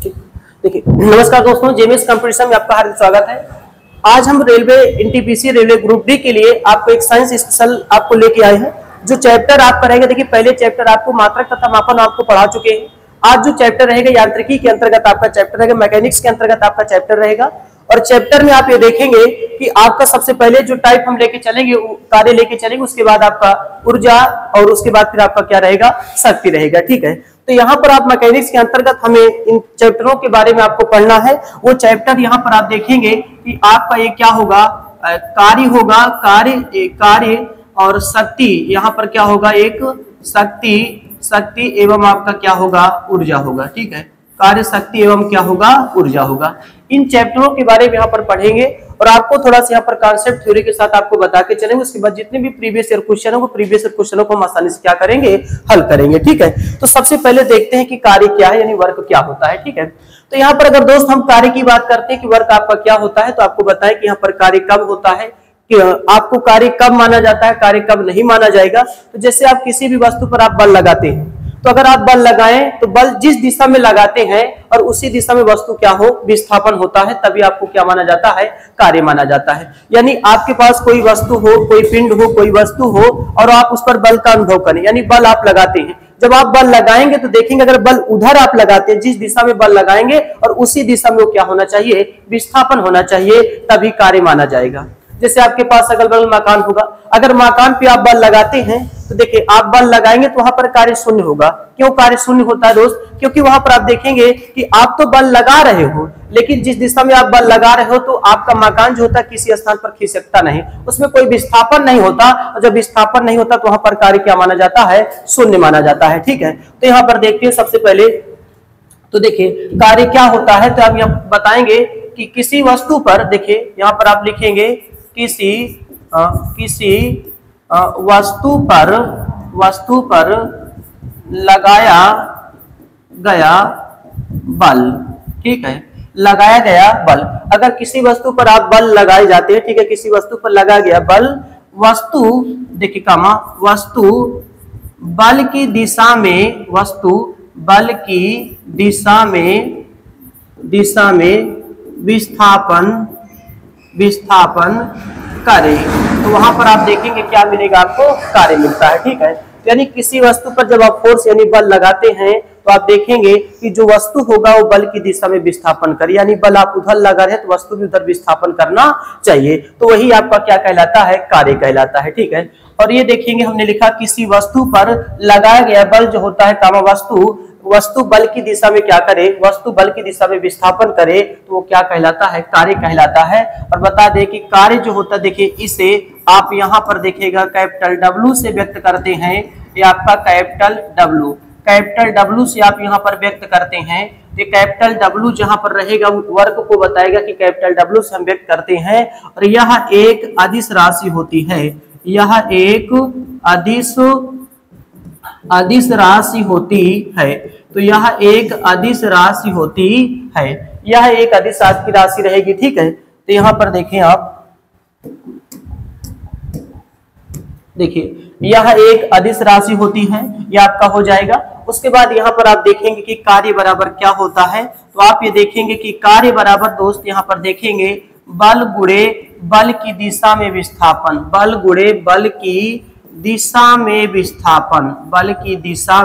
ठीक। देखिए, नमस्कार दोस्तों, जेएमएस कंपटीशन में आपका हार्दिक स्वागत है। आज हम railway NTPC railway group D के लिए आपको एक साइंस स्पेशल आपको लेके आए हैं। जो चैप्टर आप पढ़ेंगे, देखिए पहले चैप्टर आपको मात्रक तथा मापन आपको पढ़ा चुके हैं। आज जो चैप्टर रहेगा यांत्रिकी के अंतर्गत आपका चैप्टर रहेगा, मैकेनिक्स के अंतर्गत आपका चैप्टर रहेगा। और चैप्टर में आप ये देखेंगे कि आपका सबसे पहले जो टाइप हम लेके चलेंगे, कार्य लेके चलेंगे, उसके बाद आपका ऊर्जा और उसके बाद फिर आपका क्या रहेगा, शक्ति रहेगा। ठीक है, तो यहाँ पर आप मैकेनिक्स के अंतर्गत हमें इन चैप्टरों के बारे में आपको पढ़ना है। वो चैप्टर यहाँ पर आप देखेंगे कि आपका ये क्या होगा, कार्य होगा, कार्य और शक्ति। यहाँ पर क्या होगा, एक शक्ति एवं आपका क्या होगा, ऊर्जा होगा। ठीक है, कार्य, शक्ति एवं क्या होगा, ऊर्जा होगा। इन चैप्टरों के बारे में यहाँ पर पढ़ेंगे और आपको थोड़ा सा यहाँ पर कॉन्सेप्ट थ्योरी के साथ आपको बता के चलेंगे। उसके बाद जितने भी प्रीवियस ईयर क्वेश्चन है, वो प्रीवियस ईयर क्वेश्चनों को हम आसानी से क्या करेंगे, हल करेंगे। ठीक है, तो सबसे पहले देखते हैं कि कार्य क्या है, यानी वर्क क्या होता है। ठीक है, तो यहाँ पर अगर दोस्त हम कार्य की बात करते हैं कि वर्क आपका क्या होता है, तो आपको बताएं कि यहाँ पर कार्य कब होता है, कि आपको कार्य कब माना जाता है, कार्य कब नहीं माना जाएगा। तो जैसे आप किसी भी वस्तु पर आप बल लगाते हैं, तो अगर आप बल लगाएं तो बल जिस दिशा में लगाते हैं और उसी दिशा में वस्तु क्या हो, विस्थापन होता है, तभी आपको क्या माना जाता है, कार्य माना जाता है। यानी आपके पास कोई वस्तु हो, कोई पिंड हो, कोई वस्तु हो और आप उस पर बल का अनुभव करें, यानी बल आप लगाते हैं। जब आप बल लगाएंगे तो देखेंगे अगर बल उधर आप लगाते हैं, जिस दिशा में बल लगाएंगे और उसी दिशा में वो क्या होना चाहिए, विस्थापन होना चाहिए, तभी कार्य माना जाएगा। जैसे आपके पास अगल बगल मकान होगा, अगर मकान पे आप बल लगाते हैं तो देखिए आप बल लगाएंगे तो वहां पर कार्य शून्य होगा। क्यों कार्य शून्य होता है दोस्त? क्योंकि वहां पर आप देखेंगे कि आप तो बल लगा रहे हो, लेकिन जिस दिशा में आप बल लगा रहे हो तो आपका मकान जो होता है किसी स्थान पर खिसकता नहीं, उसमें कोई विस्थापन नहीं होता। और जब विस्थापन नहीं होता तो वहां पर कार्य क्या माना जाता है, शून्य माना जाता है। ठीक है, तो यहाँ पर देखते हैं सबसे पहले, तो देखिए कार्य क्या होता है, तो आप यहाँ बताएंगे कि किसी वस्तु पर, देखिए यहाँ पर आप लिखेंगे किसी वस्तु पर लगाया गया बल। ठीक है, लगाया गया बल, अगर किसी वस्तु पर आप बल लगाए जाते हैं, ठीक है, किसी वस्तु पर लगाया गया बल, वस्तु देखिए कामा, वस्तु बल की दिशा में, वस्तु बल की दिशा में विस्थापन करे, तो वहां पर आप देखेंगे क्या मिलेगा, आपको कार्य मिलता है। ठीक है, यानी किसी वस्तु पर जब आप फोर्स यानी बल लगाते हैं तो आप देखेंगे कि जो वस्तु होगा वो बल की दिशा में विस्थापन करे, यानी बल आप उधर लगा रहे हैं तो वस्तु भी उधर विस्थापन करना चाहिए, तो वही आपका क्या कहलाता है, कार्य कहलाता है। ठीक है, और ये देखेंगे हमने लिखा किसी वस्तु पर लगाया गया बल जो होता है कामा, वस्तु बल की दिशा में क्या करे, वस्तु बल की दिशा में विस्थापन करे, तो वो क्या कहलाता है, कार्य कहलाता है। और बता दें कि कार्य जो होता है, देखिए इसे आप यहाँ पर देखिएगा कैपिटल डब्ल्यू से व्यक्त करते हैं। ये आपका कैपिटल डब्ल्यू से आप यहाँ पर व्यक्त करते हैं। ये कैपिटल डब्ल्यू जहां पर रहेगा वर्क को बताएगा कि कैपिटल डब्ल्यू से हम व्यक्त करते हैं। और यह एक अदिश राशि होती है, यह एक अदिश राशि होती है, तो यह एक अदिश राशि होती है, यह एक अदिश राशि रहेगी। ठीक है, तो यहां पर देखें आप, देखिए यह एक अदिश राशि होती है, यह आपका हो जाएगा। उसके बाद यहाँ पर आप देखेंगे कि कार्य बराबर क्या होता है, तो आप ये देखेंगे कि कार्य बराबर दोस्त यहाँ पर देखेंगे बल गुणे बल की दिशा में विस्थापन, बल गुणे बल की दिशा में विस्थापन, बल की दिशा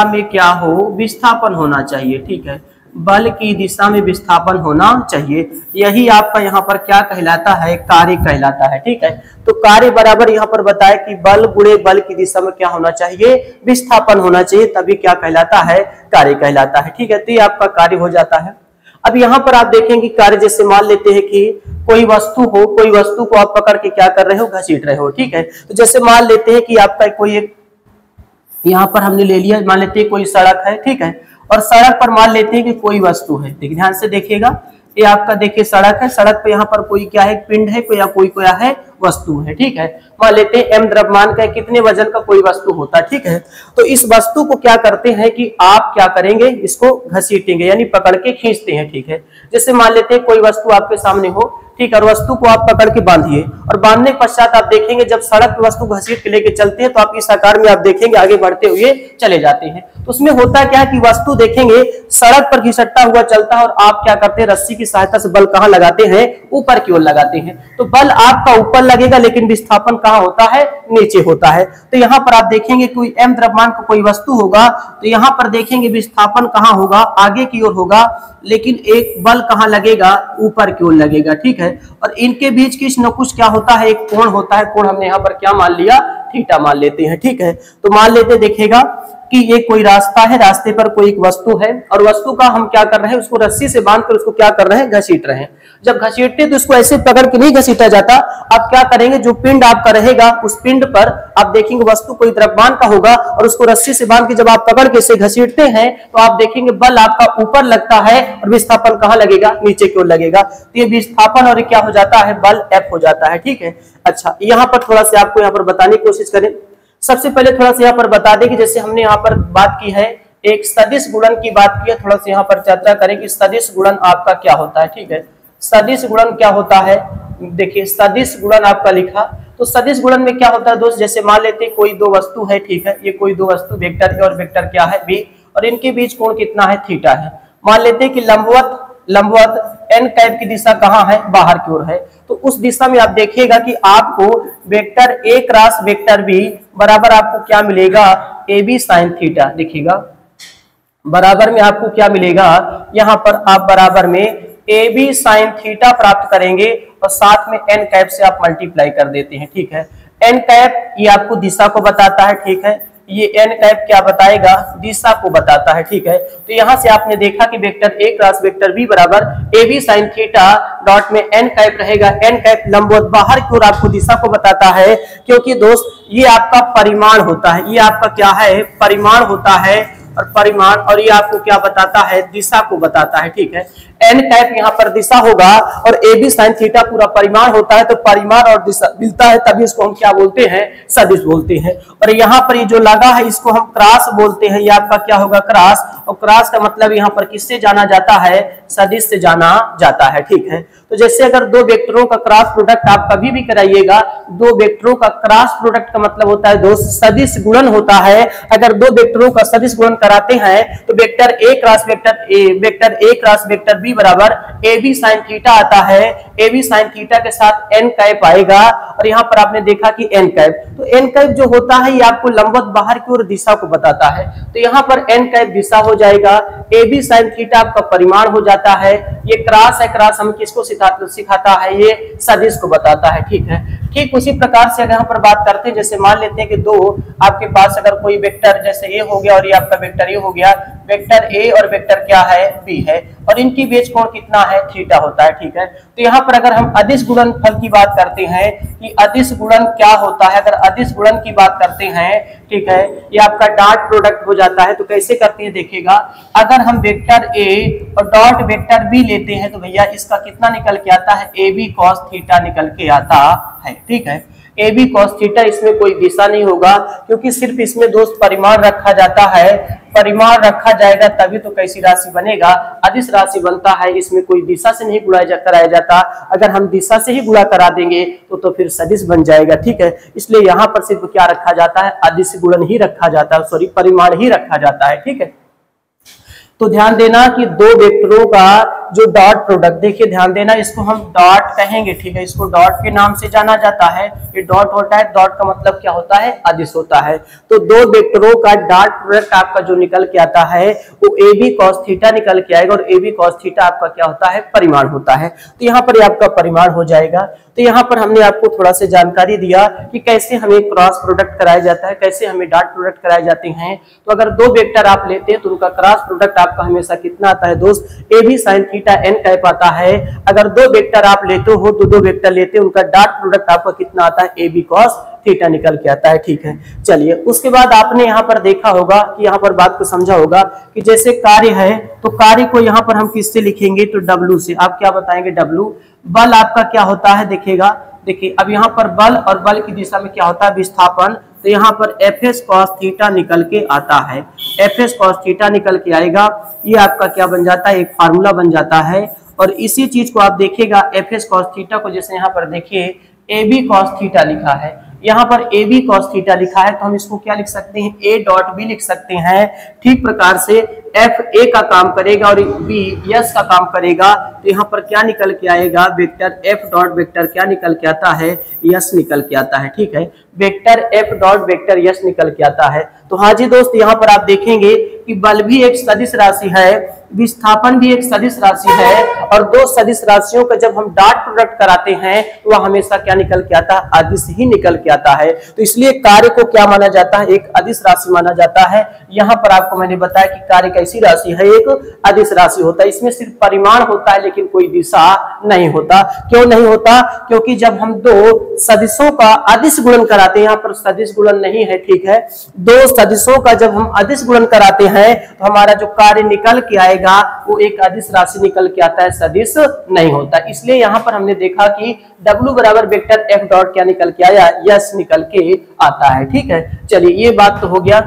में क्या हो, विस्थापन होना चाहिए। ठीक है, बल की दिशा में विस्थापन होना चाहिए, यही आपका यहाँ पर क्या कहलाता है, कार्य कहलाता है। ठीक है, तो कार्य बराबर यहाँ पर बताया कि बल गुणे बल की दिशा में क्या होना चाहिए, विस्थापन होना चाहिए, तभी क्या कहलाता है, कार्य कहलाता है। ठीक है, तो ये आपका कार्य हो जाता है। अब यहाँ पर आप देखेंगे कार्य, जैसे मान लेते हैं कि कोई वस्तु हो, कोई वस्तु को आप पकड़ के क्या कर रहे हो, घसीट रहे हो। ठीक है, तो जैसे मान लेते हैं कि आपका कोई एक, यहाँ पर हमने ले लिया, मान लेते हैं कोई सड़क है। ठीक है, और सड़क पर मान लेते हैं कि कोई वस्तु है, देखिए ध्यान से देखिएगा, ये आपका देखिए सड़क है, सड़क पे यहाँ पर कोई क्या है, पिंड है, कोई या कोई क्या है, वस्तु है। ठीक है, मान लेते हैं m द्रव्यमान का कितने वजन का कोई वस्तु होता है। ठीक है, तो इस वस्तु को क्या करते हैं कि आप क्या करेंगे, इसको घसीटेंगे, यानी पकड़ के खींचते हैं। ठीक है, जैसे मान लेते हैं कोई वस्तु आपके सामने हो, ठीक है, और वस्तु को आप पकड़ के बांधिए, और बांधने के पश्चात आप देखेंगे जब सड़क पर वस्तु घसीट के लेके चलते हैं तो आप इस आकार में आप देखेंगे आगे बढ़ते हुए चले जाते हैं। तो उसमें होता क्या है कि वस्तु देखेंगे सड़क पर घिसटता हुआ चलता है, और आप क्या करते हैं, रस्सी की सहायता से बल कहां लगाते हैं, ऊपर की ओर लगाते हैं। तो बल आपका ऊपर लगेगा लेकिन विस्थापन कहां होता है, नीचे होता है। तो यहाँ पर आप देखेंगे कोई m द्रव्यमान का कोई वस्तु होगा, तो यहाँ पर देखेंगे विस्थापन कहां होगा, आगे की ओर होगा, लेकिन एक बल कहां लगेगा, ऊपर की ओर लगेगा। ठीक है, और इनके बीच कुछ न कुछ क्या होता है, एक कोण होता है। कोण हमने यहाँ पर क्या मान लिया, थीटा मान लेते हैं। ठीक है, तो मान लेते देखिएगा कि ये कोई रास्ता है, रास्ते पर कोई एक वस्तु है, और वस्तु का हम क्या कर रहे हैं, उसको रस्सी से बांधकर उसको क्या कर रहे हैं, घसीट रहे हैं। जब घसीटते तो उसको ऐसे पकड़ के नहीं घसीटा जाता। आप क्या करेंगे, जो पिंड आपका रहेगा उस पिंड पर आप देखेंगे वस्तु कोई द्रव्यमान का होगा, और उसको रस्सी से बांध के जब आप पकड़ के इसे घसीटते हैं तो आप देखेंगे बल आपका ऊपर लगता है और विस्थापन कहां लगेगा, नीचे की ओर लगेगा। तो ये विस्थापन और क्या हो जाता है, बल F हो जाता है। ठीक है, अच्छा यहाँ पर थोड़ा सा आपको यहाँ पर बताने की कोशिश करें। सबसे पहले थोड़ा सा यहाँ पर बता दें कि जैसे हमने यहाँ पर बात की है, एक सदिश गुणन की बात की है, थोड़ा सा यहाँ पर चर्चा करें कि सदिश गुणन आपका क्या होता है। ठीक है, सदिश गुणन क्या होता है, देखिए सदिश गुणन आपका लिखा, तो सदिश गुणन में क्या होता है दोस्त, जैसे मान लेते हैं कोई दो वस्तु है। ठीक है, ये कोई दो वस्तु वेक्टर ए और वेक्टर क्या है, बी, और इनके बीच कोण कितना है, थीटा है। मान लेते हैं कि लंबवत n कैप की दिशा कहाँ है, बाहर की ओर है। तो उस दिशा में आप देखिएगा कि आपको vector A cross vector B बराबर आपको क्या मिलेगा, ए बी साइन थीटा। देखिएगा बराबर में आपको क्या मिलेगा, यहाँ पर आप बराबर में ए बी साइन थीटा प्राप्त करेंगे, और साथ में n कैप से आप मल्टीप्लाई कर देते हैं। ठीक है, n कैप ये आपको दिशा को बताता है। ठीक है, ये n कैप क्या बताएगा, दिशा को बताता है। ठीक है, तो यहां से आपने देखा कि vector A cross vector B बराबर A B sine theta dot में n कैप रहेगा। n कैप लंबवत बाहर की ओर आपको दिशा को बताता है, क्योंकि दोस्त ये आपका परिमाण होता है, ये आपका क्या है, परिमाण होता है, और परिमाण, और ये आपको क्या बताता है, दिशा को बताता है। ठीक है, n कैप यहाँ पर दिशा होगा और ए बी साइन थीटा पूरा परिमाण होता है, तो परिमाण और दिशा मिलता है, तभी इसको हम क्या बोलते हैं, सदिश बोलते हैं। और यहाँ पर ये जो लगा है इसको हम क्रॉस बोलते हैं, ये आपका क्या होगा, क्रॉस, और क्रॉस का मतलब यहाँ पर किससे जाना जाता है, सदिश से जाना जाता है। ठीक है, तो जैसे अगर दो वेक्टरों का क्रॉस प्रोडक्ट आप कभी भी कराइएगा, दो वेक्टरों का क्रॉस प्रोडक्ट का मतलब होता है दोस्त सदिश गुणन होता है। अगर दो वेक्टरों का सदिश गुणन कराते हैं तो vector A cross vector B बराबर ए बी साइन थीटा आता है। ए बी साइन थीटा के साथ n कैप आएगा, और यहाँ पर आपने देखा कि n कैप, तो n कैप जो होता है ये आपको लंबवत बाहर की ओर दिशा को बताता है। तो यहाँ पर n कैप दिशा हो जाएगा, ए बी साइन थीटा आपका परिमाण हो जाता है। ये क्रॉस है, क्रॉस हम किसको सिखाता है, ये सदिश को बताता है। ठीक है, ठीक उसी प्रकार से अगर यहाँ पर बात करते हैं, जैसे मान लेते हैं कि दो आपके पास अगर कोई वेक्टर जैसे ए हो गया और ये आपका वेक्टर ए हो गया, वेक्टर ए और वेक्टर क्या है, बी है, और इनकी बीच कोण कितना है, थीटा होता है। ठीक है, तो यहाँ पर अगर हम अदिश गुणनफल की बात करते हैं कि अदिश गुणन क्या होता है, अगर अदिश गुणन की बात करते हैं, ठीक है, ये आपका डॉट प्रोडक्ट हो जाता है। तो कैसे करते हैं देखिएगा, अगर हम वेक्टर ए और डॉट वेक्टर बी लेते हैं तो भैया इसका कितना निकल के आता है, ए बी कॉस थीटा निकल के आता है। ठीक है, ए बी कॉस थीटा, इसमें कोई दिशा नहीं होगा क्योंकि सिर्फ इसमें दोस्त परिमाण रखा जाता है, परिमाण रखा जाएगा तभी तो कैसी राशि बनेगा, अदिश राशि बनता है। इसमें कोई दिशा से नहीं गुणा कराया जाता, अगर हम दिशा से ही गुणा करा देंगे तो फिर सदिश बन जाएगा। ठीक है, इसलिए यहाँ पर सिर्फ क्या रखा जाता है, अदिश गुणन ही रखा जाता है, सॉरी परिमाण ही रखा जाता है। ठीक है, तो ध्यान देना कि दो वेक्टरों का जो डॉट प्रोडक्ट, देखिए ध्यान देना, इसको हम डॉट कहेंगे। ठीक है, इसको डॉट के नाम से जाना जाता है। ये डॉट होता है, डॉट का मतलब क्या होता है, अदिश होता है। तो दो वेक्टरों का डॉट प्रोडक्ट आपका जो निकल के आता है वो ए बी कॉस थीटा निकल के आएगा, और ए बी कॉस थीटा आपका क्या होता है, परिमाण होता है। तो यहाँ पर आपका परिमाण हो जाएगा। तो यहाँ पर हमने आपको थोड़ा सा जानकारी दिया कि कैसे हमें क्रॉस प्रोडक्ट कराया जाता है, कैसे हमें डॉट प्रोडक्ट कराए जाते हैं। तो अगर दो वेक्टर आप लेते हैं तो उनका क्रॉस प्रोडक्ट आपका हमेशा कितना आता है दोस्त, A B sine theta n cap आता है। अगर दो वेक्टर आप लेते हो तो दो वेक्टर लेते हैं, उनका डॉट प्रोडक्ट आपका कितना आता है, ए बी कॉस थीटा निकल के आता है। ठीक है, चलिए उसके बाद आपने यहाँ पर देखा होगा कि यहाँ पर बात को समझा होगा कि जैसे कार्य है तो कार्य को यहाँ पर हम किससे लिखेंगे, तो W से। आप क्या बताएंगे, W। बल आपका क्या होता है, देखिएगा, देखिए अब यहाँ पर बल और बल की दिशा में क्या होता है, विस्थापन। तो यहाँ पर एफ एस कॉस थीटा निकल के आता है, एफ एस कॉस थीटा निकल के आएगा। ये आपका क्या बन जाता है, एक फार्मूला बन जाता है। और इसी चीज को आप देखिएगा एफ एस कॉस थीटा को, जैसे यहाँ पर देखिए ए बी कॉस थीटा लिखा है, यहाँ पर ए बी कॉस थीटा लिखा है, तो हम इसको क्या लिख सकते हैं, ए डॉट बी लिख सकते हैं। ठीक प्रकार से एफ ए का काम करेगा और बी यस का काम करेगा, तो यहाँ पर क्या निकल के आएगा, वेक्टर एफ डॉट वेक्टर क्या निकल के आता है, यस निकल के आता है। ठीक है, vector F dot vector yes निकल के आता है। तो हाँ जी दोस्त, यहाँ पर आप देखेंगे कि बल भी एक सदिश राशि है, विस्थापन भी एक सदिश राशि है, और दो सदिश राशियों का जब हम डॉट प्रोडक्ट कराते हैं तो वह हमेशा क्या निकल के आता है, अदिश ही निकल के आता है। तो इसलिए कार्य को क्या माना जाता है, एक अदिश राशि माना जाता है। यहाँ पर आपको मैंने बताया कि कार्य कैसी राशि है, एक अदिश राशि होता है। इसमें सिर्फ परिमाण होता है लेकिन कोई दिशा नहीं होता। क्यों नहीं होता, क्योंकि जब हम दो सदिशों का अदिश गुणन कराते हैं, यहाँ पर सदिश गुणन नहीं है, ठीक है, दो सदिशों का जब हम अदिश गुणन कराते हैं तो हमारा जो कार्य निकल के आएगा वो एक अदिश राशि निकल के आता है, सदिश नहीं होता। इसलिए यहाँ पर हमने देखा कि W बराबर वेक्टर F डॉट क्या निकल के आया, यस निकल के आता है। ठीक है, चलिए ये बात तो हो गया,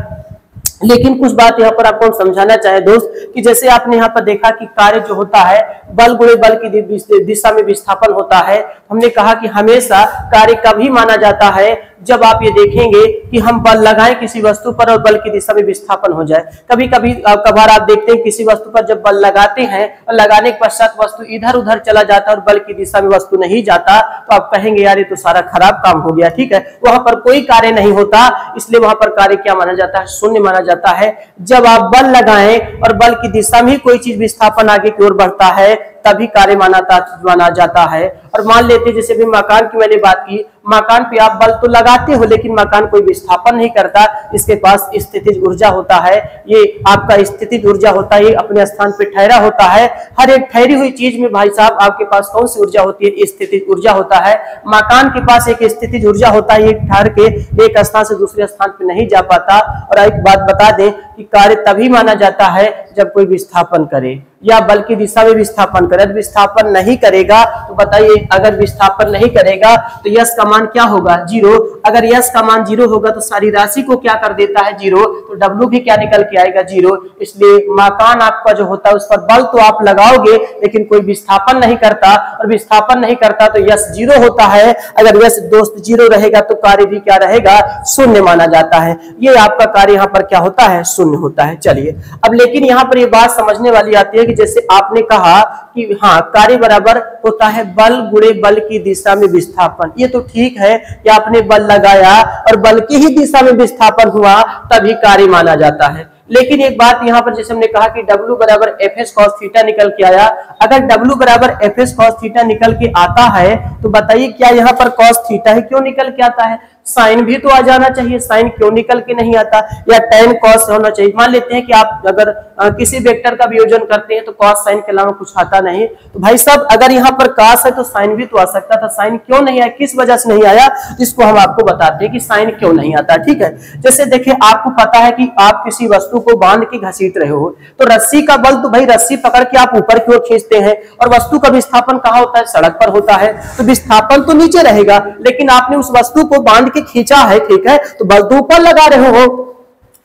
लेकिन कुछ बात यहाँ पर आपको हम समझाना चाहे दोस्त कि जैसे आपने यहाँ पर देखा कि कार्य जो होता है बल गुणे बल की दिशा में विस्थापन होता है। हमने कहा कि हमेशा कार्य कभी माना जाता है जब आप ये देखेंगे कि हम बल लगाएं किसी वस्तु पर और बल की दिशा में विस्थापन हो जाए। कभी कभी कभार आप देखते हैं किसी वस्तु पर जब बल लगाते हैं और लगाने के पश्चात वस्तु इधर उधर चला जाता है और बल की दिशा में वस्तु नहीं जाता, तो आप कहेंगे यार ये तो सारा खराब काम हो गया। ठीक है, वहां पर कोई कार्य नहीं होता, इसलिए वहां पर कार्य क्या माना जाता है, शून्य माना जाता है। जब आप बल लगाएं और बल की दिशा में कोई चीज विस्थापन आगे की ओर बढ़ता है तभी कार्य माना जाता है। और मान लेते जैसे भी मकान की मैंने बात की, मकान पे आप बल तो लगाते हो लेकिन मकान कोई विस्थापन नहीं करता, इसके पास स्थितिज ऊर्जा होता है, ये आपका स्थितिज ऊर्जा होता है, ये अपने स्थान पे ठहरा होता है। हर एक ठहरी हुई चीज में भाई साहब आपके पास कौन सी ऊर्जा होती है, स्थितिज ऊर्जा होता है। मकान के पास एक स्थितिज ऊर्जा होता है, ये ठहर के एक स्थान से दूसरे स्थान पे नहीं जा पाता। और एक बात बता दें कि कार्य तभी माना जाता है जब कोई विस्थापन करे या बल की दिशा में विस्थापन करे। विस्थापन नहीं करेगा तो बताइए, अगर विस्थापन नहीं करेगा तो यस का मान क्या होगा, जीरो। अगर यस का मान जीरो होगा तो सारी राशि को क्या कर देता है, जीरो, तो डब्ल्यू भी क्या निकल के आएगा, जीरो। इसलिए मकान आपका जो होता है उस पर बल तो आप लगाओगे लेकिन कोई विस्थापन नहीं करता, और विस्थापन नहीं करता तो यस जीरो होता है। अगर यस दोस्त जीरो रहेगा तो कार्य भी क्या रहेगा, शून्य माना जाता है। ये आपका कार्य यहाँ पर क्या होता है, शून्य होता है। चलिए अब लेकिन यहाँ पर ये बात समझने वाली आती है कि जैसे आपने कहा कि हाँ कार्य बराबर होता है बल गुणे बल की दिशा में विस्थापन, ये तो ठीक है कि आपने बल लगाया और बल की ही दिशा में विस्थापन हुआ तभी कार्य माना जाता है। लेकिन एक बात यहाँ पर जैसे हमने कहा कि W बराबर एफ एस कॉस थीटा निकल के आया, अगर W बराबर एफ एस कॉस थीटा निकल के आता है तो बताइए क्या यहाँ पर कॉस थीटा ही क्यों निकल के आता है, साइन भी तो आ जाना चाहिए, साइन क्यों निकल के नहीं आता, या tan cos होना चाहिए। मान लेते हैं कि आप अगर किसी वेक्टर का वियोजन करते हैं तो cos साइन के अलावा कुछ आता नहीं, तो भाई साहब अगर यहाँ पर cos है तो साइन भी तो आ सकता था, साइन क्यों नहीं आया, किस वजह से नहीं आया, इसको हम आपको बताते हैं कि साइन क्यों नहीं आता। ठीक है, जैसे देखिए आपको पता है कि आप किसी वस्तु को बांध के घसीट रहे हो तो रस्सी का बल तो भाई रस्सी पकड़ के आप ऊपर की ओर खींचते हैं, और वस्तु का विस्थापन कहाँ होता है, सड़क पर होता है, तो विस्थापन तो नीचे रहेगा लेकिन आपने उस वस्तु को बांध खींचा है, ठीक है, तो बल तो ऊपर लगा रहे हो,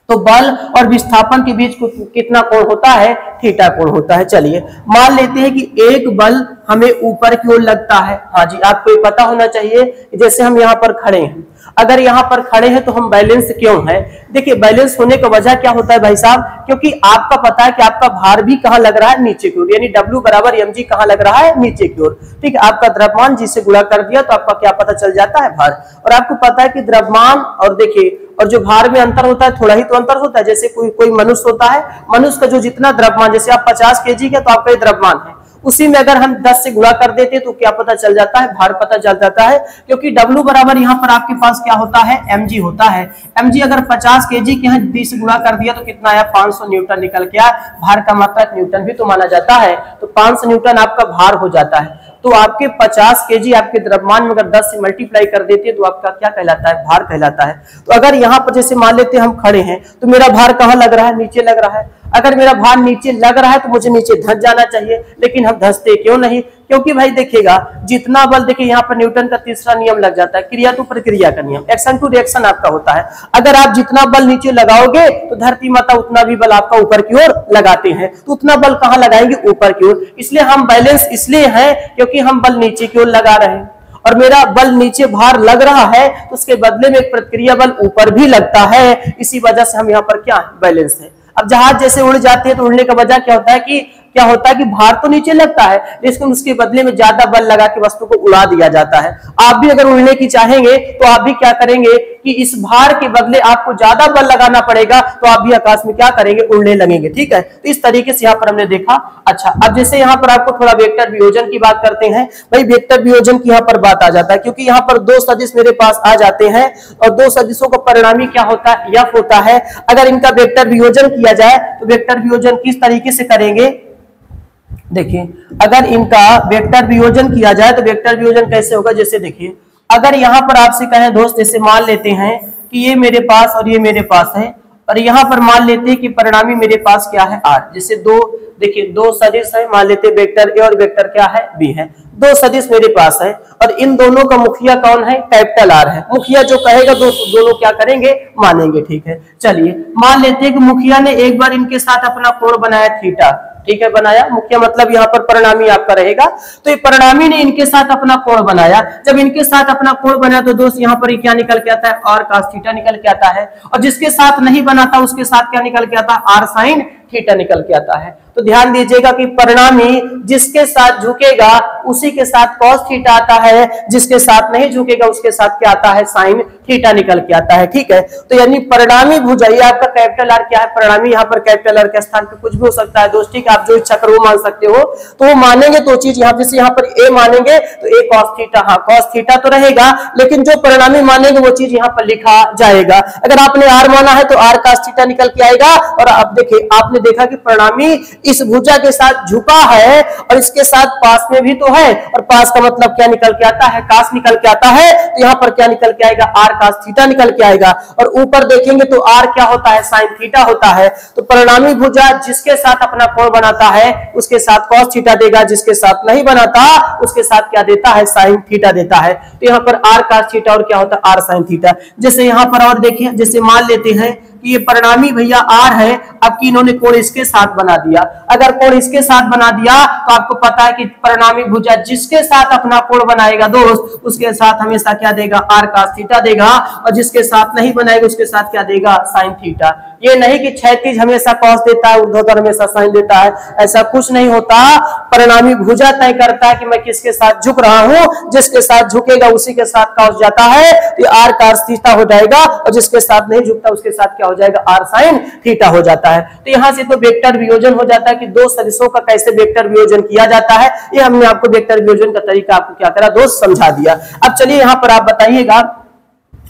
तो बल और विस्थापन के बीच कितना कोण होता है, थीटा कोण होता है। चलिए मान लेते हैं कि एक बल हमें ऊपर की ओर लगता है। हाँ जी, आपको ये पता होना चाहिए जैसे हम यहाँ पर खड़े हैं, अगर यहाँ पर खड़े हैं तो हम बैलेंस क्यों है, देखिए बैलेंस होने का वजह क्या होता है भाई साहब, क्योंकि आपका पता है कि आपका भार भी कहाँ लग रहा है, नीचे की ओर, यानी W बराबर mg कहाँ लग रहा है, नीचे की ओर। ठीक है, आपका द्रव्यमान जिसे गुणा कर दिया तो आपका क्या पता चल जाता है, भार। और आपको पता है कि द्रव्यमान और देखिए और जो भार में अंतर होता है, थोड़ा ही तो अंतर होता है। जैसे कोई मनुष्य होता है, मनुष्य का जो जितना द्रव्यमान, जैसे आप 50 kg के तो आपका ये द्रव्यमान है, उसी में अगर हम 10 से गुणा कर देते तो क्या पता चल जाता है, भार पता चल जाता है। क्योंकि W बराबर यहाँ पर आपके पास क्या होता है, mg होता है। mg अगर 50 kg के यहाँ 20 से गुणा कर दिया तो कितना आया, 500 न्यूटन निकल के आया। भार का मात्रक न्यूटन भी तो माना जाता है, तो 500 न्यूटन आपका भार हो जाता है। तो आपके 50 kg आपके द्रव्यमान में अगर 10 से मल्टीप्लाई कर देते हैं तो आपका क्या कहलाता है, भार कहलाता है। तो अगर यहाँ पर जैसे मान लेते हैं हम खड़े हैं तो मेरा भार कहाँ लग रहा है, नीचे लग रहा है। अगर मेरा भार नीचे लग रहा है तो मुझे नीचे धंस जाना चाहिए, लेकिन हम धंसते क्यों नहीं? क्योंकि भाई देखिएगा, जितना बल, देखिए यहाँ पर न्यूटन का तीसरा नियम लग जाता है, क्रिया टू प्रक्रिया का नियम, एक्शन टू रिएक्शन आपका होता है। अगर आप जितना बल नीचे लगाओगे तो धरती माता उतना भी बल आपका ऊपर की ओर लगाते हैं, तो उतना बल कहाँ लगाएंगे? ऊपर की ओर। इसलिए हम बैलेंस इसलिए है क्योंकि हम बल नीचे की ओर लगा रहे हैं, और मेरा बल नीचे भार लग रहा है तो उसके बदले में एक प्रतिक्रिया बल ऊपर भी लगता है। इसी वजह से हम यहाँ पर क्या बैलेंस है। अब जहाज जैसे उड़ जाते हैं तो उड़ने का वजह क्या होता है कि भार तो नीचे लगता है, लेकिन उसके बदले में ज्यादा बल लगा के वस्तु को उड़ा दिया जाता है। आप भी अगर उड़ने की चाहेंगे तो आप भी क्या करेंगे कि इस भार के बदले आपको ज्यादा बल लगाना पड़ेगा, तो आप भी आकाश में क्या करेंगे? उड़ने लगेंगे। ठीक है, तो इस तरीके से यहाँ पर हमने देखा। अच्छा, अब जैसे यहाँ पर आपको थोड़ा वेक्टर वियोजन की बात करते हैं। भाई वेक्टर वियोजन की यहाँ पर बात आ जाता है, क्योंकि यहाँ पर दो सदिश मेरे पास आ जाते हैं और दो सदिशों का परिणामी क्या होता है? एफ होता है। अगर इनका वेक्टर वियोजन किया जाए तो वेक्टर वियोजन किस तरीके से करेंगे? देखिए, अगर इनका वेक्टर वियोजन किया जाए तो वेक्टर वियोजन कैसे होगा? जैसे देखिए, अगर यहाँ पर आपसे कहें दोस्त, जैसे मान लेते हैं कि ये मेरे पास और ये मेरे पास है, और यहाँ पर मान लेते हैं कि परिणामी मेरे पास क्या है? आर। जैसे दो, देखिए दो सदिश है, मान लेते हैं वेक्टर ए और वेक्टर क्या है? बी है। दो सदिश मेरे पास है और इन दोनों का मुखिया कौन है? कैपिटल आर है। मुखिया जो कहेगा दोनों क्या करेंगे? मानेंगे। ठीक है, चलिए मान लेते हैं कि मुखिया ने एक बार इनके साथ अपना कोण बनाया थीटा। ठीक है, बनाया। मुख्य मतलब यहाँ पर परिणामी आपका रहेगा, तो ये परिणामी ने इनके साथ अपना कोण बनाया। जब इनके साथ अपना कोण बना तो दोस्त यहाँ पर क्या निकल के आता है? आर cos थीटा निकल के आता है। और जिसके साथ नहीं बनाता उसके साथ क्या निकल के आता है? आर sin थीटा निकल के आता है। तो ध्यान दीजिएगा कि परिणामी जिसके साथ झुकेगा उसी के साथ cos थीटा आता है, जिसके साथ नहीं झुकेगा उसके साथ क्या आता है? sin थीटा निकल के आता है। ठीक है, तो यानी परिणामी भुजा, ये आपका कैपिटल आर क्या है? परिणामी। यहाँ पर कैपिटल आर के स्थान पे कुछ भी हो सकता है दोस्त। ठीक है, आप जो इच्छा करो वो मान सकते हो, तो वो मानेंगे तो चीज यहाँ जैसे यहाँ पर ए मानेंगे तो ए cos थीटा, हाँ cos थीटा तो रहेगा, लेकिन जो परिणामी मानेंगे वो चीज यहाँ पर लिखा जाएगा। अगर आपने आर माना है तो आर cos थीटा निकल के आएगा। और अब देखिए, आपने देखा कि परिणामी इस भुजा के साथ झुका है और इसके साथ पास में भी तो है, और पास का मतलब क्या निकल के आता है? कास निकल के आता है। तो यहाँ पर क्या निकल के आएगा? आर cos थीटा निकल के आएगा। और ऊपर देखेंगे तो आर क्या होता है? sin थीटा होता है। तो परिणामी भुजा जिसके साथ अपना कोण बनाता है उसके साथ cos थीटा देगा, जिसके साथ नहीं बनाता उसके साथ क्या देता है? sin थीटा देता है। तो यहाँ पर आर cos थीटा और क्या होता है? R sin theta. जैसे यहाँ पर और देखिए, जैसे मान लेते हैं कि ये परिणामी भैया आर है, अब कि इन्होंने कोण इसके साथ बना दिया। अगर कोण इसके साथ बना दिया तो आपको पता है कि परिणामी भुजा जिसके साथ अपना कोण बनाएगा दोस्त उसके साथ हमेशा क्या देगा? आर cos थीटा देगा, और जिसके साथ नहीं बनाएगा उसके साथ क्या देगा? sin theta. ये नहीं कि क्षैतिज हमेशा cos देता है, ऊर्ध्वाधर हमेशा sin देता है, ऐसा कुछ नहीं होता। परिणामी भुजा तय करता है कि मैं किसके साथ झुक रहा हूं, जिसके साथ झुकेगा उसी के साथ cos जाता है, तो आर cos थीटा हो जाएगा, और जिसके साथ नहीं झुकता उसके साथ क्या हो जाएगा? आर sin थीटा हो जाता है। तो यहां से तो वेक्टर वियोजन हो जाता है कि दो सदिशों का कैसे वेक्टर वियोजन किया जाता है। ये हमने आपको वेक्टर वियोजन का तरीका आपको क्या करा दोस्त? समझा दिया। अब चलिए यहाँ पर आप बताइएगा,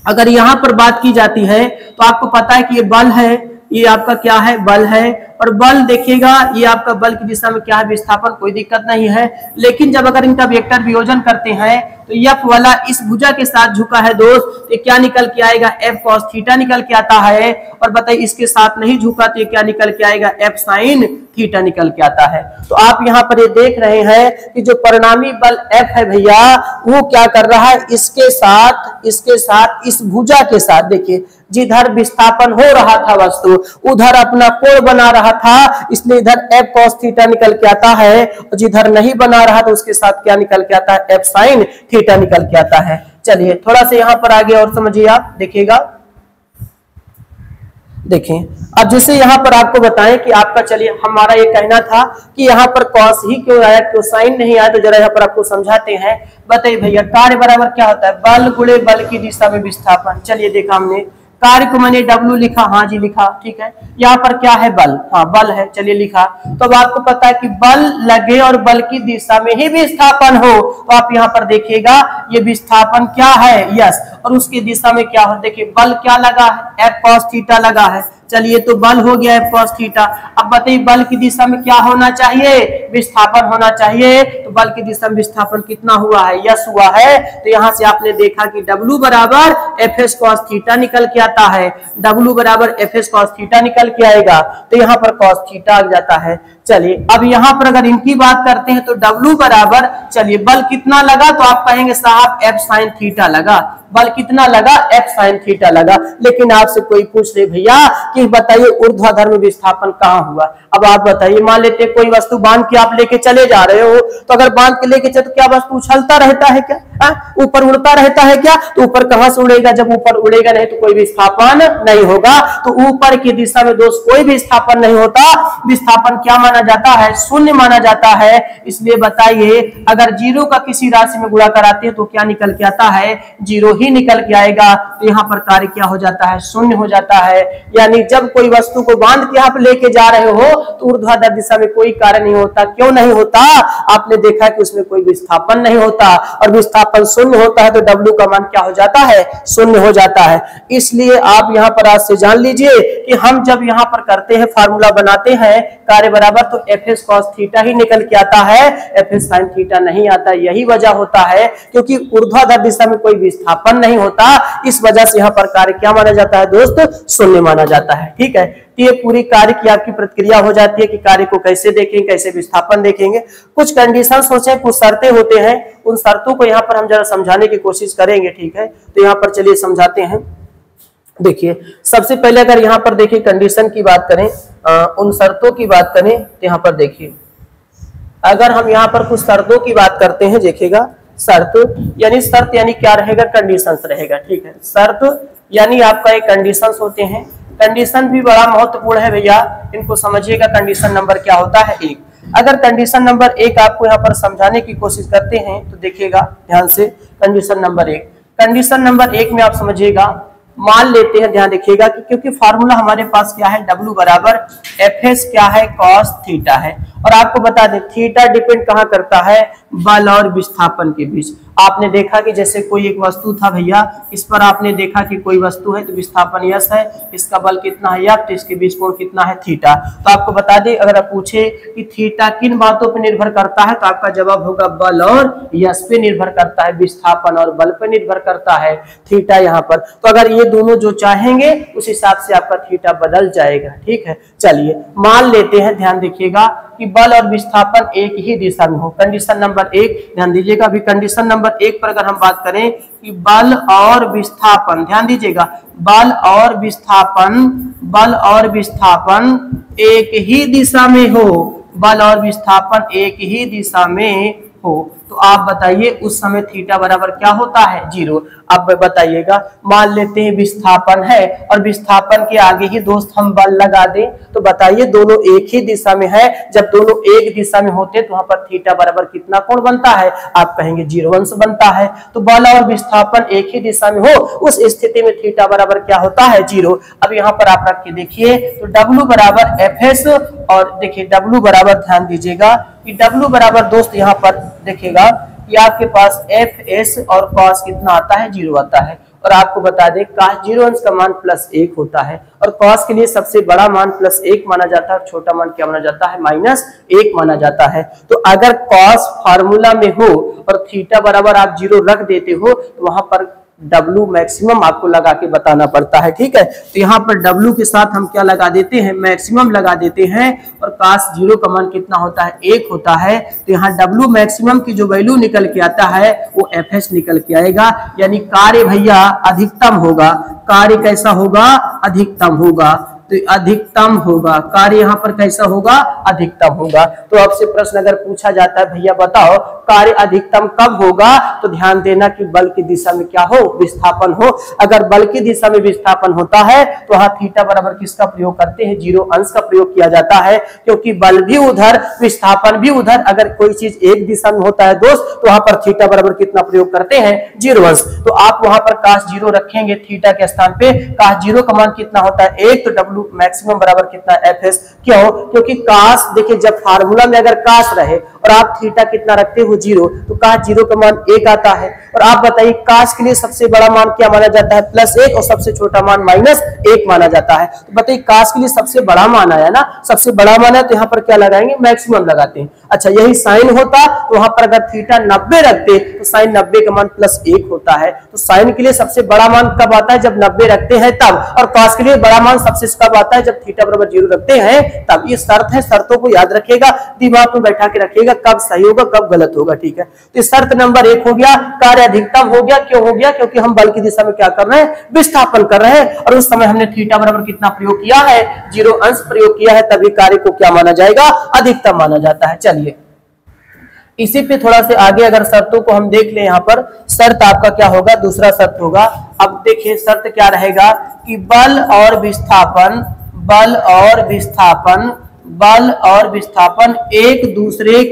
अगर यहाँ पर बात की जाती है तो आपको पता है कि ये बल है, ये आपका क्या है? बल है। और बल देखिएगा, ये आपका बल की दिशा में क्या है? विस्थापन, कोई दिक्कत नहीं है। लेकिन जब अगर इनका वेक्टर वियोजन करते हैं तो एफ वाला इस भुजा के साथ झुका है दोस्त, तो क्या निकल के आएगा? एफ cos थीटा निकल के आता है। और बताइए इसके साथ नहीं झुका तो ये क्या निकल के आएगा? एफ sin थीटा निकल के आता है। तो आप यहाँ पर ये देख रहे हैं कि जो परिणामी बल एफ है भैया, वो क्या कर रहा है? इसके साथ इस भुजा के साथ, देखिए जिधर विस्थापन हो रहा था वस्तु उधर अपना कोण बना रहा था, इसलिए इधर एफ cos थीटा निकल के आता है, और जिधर नहीं बना रहा तो उसके साथ क्या निकल के आता है? एफ sin थीटा निकल के आता है। चलिए थोड़ा सा यहाँ पर आगे और समझिए, आप देखिएगा। देखें, अब जैसे यहाँ पर आपको बताएं कि आपका, चलिए हमारा ये कहना था कि यहाँ पर cos ही क्यों आया, क्यों sin नहीं आया, तो जरा यहाँ पर आपको समझाते हैं। बताइए भैया, कार्य बराबर क्या होता है? बल गुणे बल की दिशा में विस्थापन। चलिए देखा हमने, कार्य को मैंने W लिखा, हाँ जी लिखा, ठीक है। यहाँ पर क्या है? बल, हाँ बल है, चलिए लिखा। तो अब आपको पता है कि बल लगे और बल की दिशा में ही विस्थापन हो, तो आप यहाँ पर देखिएगा ये विस्थापन क्या है? यस। और उसकी दिशा में क्या हो? देखिए बल क्या लगा है? F cos थीटा लगा है। चलिए तो बल हो गया F cos थीटा। अब बताइए बल की दिशा में क्या होना चाहिए, विस्थापन होना चाहिए। तो बल की दिशा में विस्थापन कितना हुआ है, यस हुआ है। तो यहां से आपने देखा कि W बराबर Fs cos थीटा निकल के आता है, W बराबर Fs cos थीटा निकल के आएगा। तो यहाँ पर cos थीटा आ जाता है। चलिए अब यहाँ पर अगर इनकी बात करते हैं तो W बराबर, चलिए बल कितना लगा, तो आप कहेंगे साहब F sin थीटा लगा। बल कितना लगा, F sin थीटा लगा। लेकिन आपसे कोई पूछ ले भैया कि बताइए ऊर्ध्वाधर में विस्थापन कहाँ हुआ। अब आप बताइए, मान लेते कोई वस्तु बांध के आप लेके चले जा रहे हो, तो अगर बांध के लेके चले तो क्या वस्तु उछलता रहता है क्या, ऊपर उड़ता रहता है क्या? तो ऊपर कहां से उड़ेगा, जब ऊपर उड़ेगा नहीं तो कोई विस्थापन नहीं होगा। तो ऊपर की दिशा में दोस्त कोई विस्थापन नहीं होता। विस्थापन क्या माना जाता है, शून्य माना जाता है। इसलिए बताइए अगर जीरो का किसी राशि में गुणा कराते हैं तो क्या निकल के आता है, जीरो ही निकल के आएगा। तो यहाँ पर कार्य क्या हो जाता है, शून्य हो जाता है। यानी जब कोई वस्तु को बांध के आप लेके जा रहे हो तो ऊर्ध्वाधर दिशा में कोई कार्य नहीं होता। क्यों नहीं होता, आपने देखा कि उसमें कोई विस्थापन नहीं होता, और विस्थापन शून्य होता है तो W का मान क्या हो जाता है, शून्य हो जाता है। इसलिए आप यहाँ पर आज से जान लीजिए कि हम जब यहाँ पर करते हैं, फार्मूला बनाते हैं कार्य बराबर, तो Fs cos थीटा ही निकल के आता है, Fs sin थीटा नहीं आता। यही वजह होता है क्योंकि ऊर्ध्वाधर दिशा में कोई विस्थापन नहीं होता। इस वजह से यहाँ पर कार्य क्या माना जाता है दोस्त, शून्य माना जाता है। ठीक है, तो ये पूरी कार्य की आपकी प्रक्रिया हो जाती है कि कार्य को कैसे देखेंगे, कैसे विस्थापन देखेंगे। कुछ कंडीशन होते हैं, कुछ शर्तें होते हैं, उन शर्तों को यहाँ पर हम जरा समझाने की कोशिश करेंगे। ठीक है, तो यहाँ पर चलिए समझाते हैं। देखिए सबसे पहले अगर यहाँ पर देखिए कंडीशन की बात करें, उन शर्तों की बात करें, तो यहाँ पर देखिए अगर हम यहाँ पर कुछ शर्तों की बात करते हैं, देखिएगा शर्त यानी क्या रहेगा, कंडीशंस रहेगा। ठीक है, शर्त यानी आपका एक कंडीशंस होते हैं। कंडीशन भी बड़ा महत्वपूर्ण है भैया, इनको समझिएगा। कंडीशन नंबर क्या होता है, एक। अगर कंडीशन नंबर एक आपको यहाँ पर समझाने की कोशिश करते हैं तो देखिएगा ध्यान से, कंडीशन नंबर एक। कंडीशन नंबर एक में आप समझिएगा, मान लेते हैं, ध्यान देखिएगा कि क्योंकि फार्मूला हमारे पास क्या है, W बराबर Fs क्या है, cos थीटा है। और आपको बता दें थीटा डिपेंड कहाँ करता है, बल और विस्थापन के बीच। आपने देखा कि जैसे कोई एक वस्तु था भैया, इस पर आपने देखा कि कोई वस्तु है तो विस्थापन यस है, इसका बल कितना है एफ, तो इसके बीच कोण कितना है थीटा। तो आपको बता दें अगर आप पूछे कि थीटा किन बातों पर निर्भर करता है, तो आपका जवाब होगा बल और यस पे निर्भर करता है, विस्थापन और बल पे निर्भर करता है थीटा यहाँ पर। तो अगर ये दोनों जो चाहेंगे उस हिसाब से आपका थीटा बदल जाएगा। ठीक है, चलिए मान लेते हैं, ध्यान देखिएगा कि बल और विस्थापन एक ही दिशा में हो। कंडीशन नंबर एक ध्यान दीजिएगा। अभी कंडीशन नंबर एक पर अगर हम बात करें कि बल और विस्थापन, ध्यान दीजिएगा, बल और विस्थापन एक ही दिशा में हो, बल और विस्थापन एक ही दिशा में हो, तो आप बताइए उस समय थीटा बराबर क्या होता है, जीरो। अब बताइएगा मान लेते हैं विस्थापन है और विस्थापन के आगे ही दोस्त हम बल लगा दें, तो बताइए दोनों एक ही दिशा में है। जब दोनों एक दिशा में होते हैं तो वहां पर थीटा बराबर कितना कोण बनता है, आप कहेंगे 0 अंश बनता है। तो बल और विस्थापन एक ही दिशा में हो, उस स्थिति में थीटा बराबर क्या होता है, 0। अब यहाँ पर आप रख के देखिए तो W बराबर Fs, और देखिए W बराबर, ध्यान दीजिएगा कि W बराबर दोस्त यहाँ पर देखिएगा कि आपके पास Fs और cos कितना आता है, 0 आता है। और आपको बता दें cos 0 अंश का मान +1 होता है, और cos के लिए सबसे बड़ा मान +1 माना जाता है और छोटा मान क्या माना जाता है, -1 माना जाता है। तो अगर cos फार्मूला में हो और थीटा बराबर आप 0 रख देते हो तो वहां पर W मैक्सिमम आपको लगा के बताना पड़ता है। ठीक है, तो यहाँ पर W के साथ हम क्या लगा देते हैं, मैक्सिमम लगा देते हैं, और cos 0 का मान कितना होता है, 1 होता है। तो यहाँ W मैक्सिमम की जो वैल्यू निकल के आता है वो Fs निकल के आएगा, यानी कार्य भैया अधिकतम होगा। कार्य कैसा होगा, अधिकतम होगा। तो अधिकतम होगा, कार्य यहाँ पर कैसा होगा, अधिकतम होगा। तो आपसे प्रश्न अगर पूछा जाता है भैया बताओ कार्य अधिकतम कब होगा, तो ध्यान देना कि बल की दिशा में क्या हो, विस्थापन हो। अगर बल की दिशा में विस्थापन होता है तो वहां थीटा बराबर किसका प्रयोग करते हैं, 0 अंश का प्रयोग किया जाता है, क्योंकि बल भी उधर विस्थापन भी उधर। अगर कोई चीज एक दिशा में होता है दोस्त तो वहां पर थीटा बराबर कितना प्रयोग करते हैं, 0 अंश। तो आप वहां पर cos 0 रखेंगे थीटा के स्थान पे, cos 0 का मान कितना होता है, 1, तो W मैक्सिमम बराबर कितना Fs। क्यों, क्योंकि cos देखिए जब फार्मूला में अगर cos रहे और आप थीटा कितना रखते हो 0, तो cos 0 का मान 1 आता है। और आप बताइए cos के लिए सबसे बड़ा मान क्या माना जाता है, +1, और सबसे छोटा मान -1 माना जाता है। तो बताइए cos के लिए सबसे बड़ा मान आया ना, सबसे बड़ा मान है तो यहाँ पर क्या लगाएंगे, मैक्सिमम लगाते हैं। अच्छा यही साइन होता तो वहां पर अगर थीटा 90 रखते तो साइन 90 का मान +1 होता है। तो साइन के लिए सबसे बड़ा मान कब आता है, जब 90 रखते हैं तब, और cos के लिए बड़ा मान सबसे कब आता है, जब थीटा बराबर 0 रखते हैं तब। ये शर्त है, शर्तों को याद रखिएगा, दिमाग में बैठा के रखिएगा, कब सही होगा कब गलत होगा, ठीक है। तो शर्त नंबर 1 हो गया, कार्य अधिकतम हो गया। क्यों हो गया, क्योंकि हम बल की दिशा में क्या कर रहे हैं, विस्थापन कर रहे हैं, और उस समय हमने थीटा बराबर कितना प्रयोग किया है, 0 अंश प्रयोग किया है, तभी कार्य को क्या माना जाएगा, अधिकतम माना जाता है। चलिए इसी पे थोड़ा से आगे अगर शर्तों को हम देख लें, यहाँ पर शर्त आपका क्या होगा, दूसरा शर्त होगा। अब देखिए शर्त क्या रहेगा कि बल और विस्थापन एक दूसरे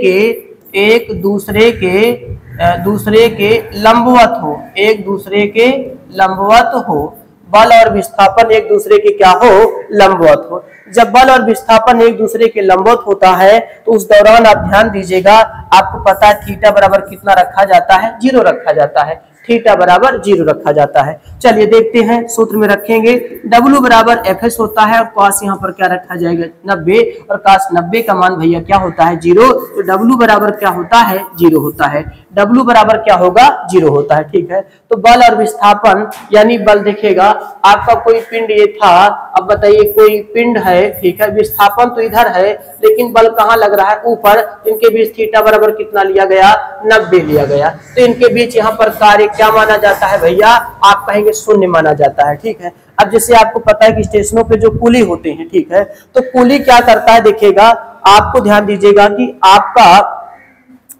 के लंबवत हो, बल और विस्थापन एक दूसरे के क्या हो, लंबवत हो। जब बल और विस्थापन एक दूसरे के लंबवत होता है तो उस दौरान आप ध्यान दीजिएगा, आपको पता है थीटा बराबर कितना रखा जाता है, 0 रखा जाता है, थीटा बराबर 0 रखा जाता है। चलिए देखते हैं, सूत्र में रखेंगे W बराबर FS होता है, और cos यहाँ पर क्या रखा जाएगा 90, और cos 90 का मान भैया क्या होता है 0, तो W बराबर क्या होता है 0 होता है, W बराबर क्या होगा 0 होता है, ठीक है। तो बल और विस्थापन यानी बल देखिएगा, आपका कोई पिंड ये था, अब बताइए कोई पिंड है, ठीक है, विस्थापन तो इधर है लेकिन बल कहाँ लग रहा है, ऊपर। इनके बीच थीटा बराबर कितना लिया गया, 90 लिया गया, तो इनके बीच यहाँ पर कार्य क्या माना जाता है भैया, आप कहेंगे शून्य माना जाता है, ठीक है। अब जैसे आपको पता है कि स्टेशनों पे जो कुली होते हैं, ठीक है, तो कुली क्या करता है देखिएगा, आपको ध्यान दीजिएगा कि आपका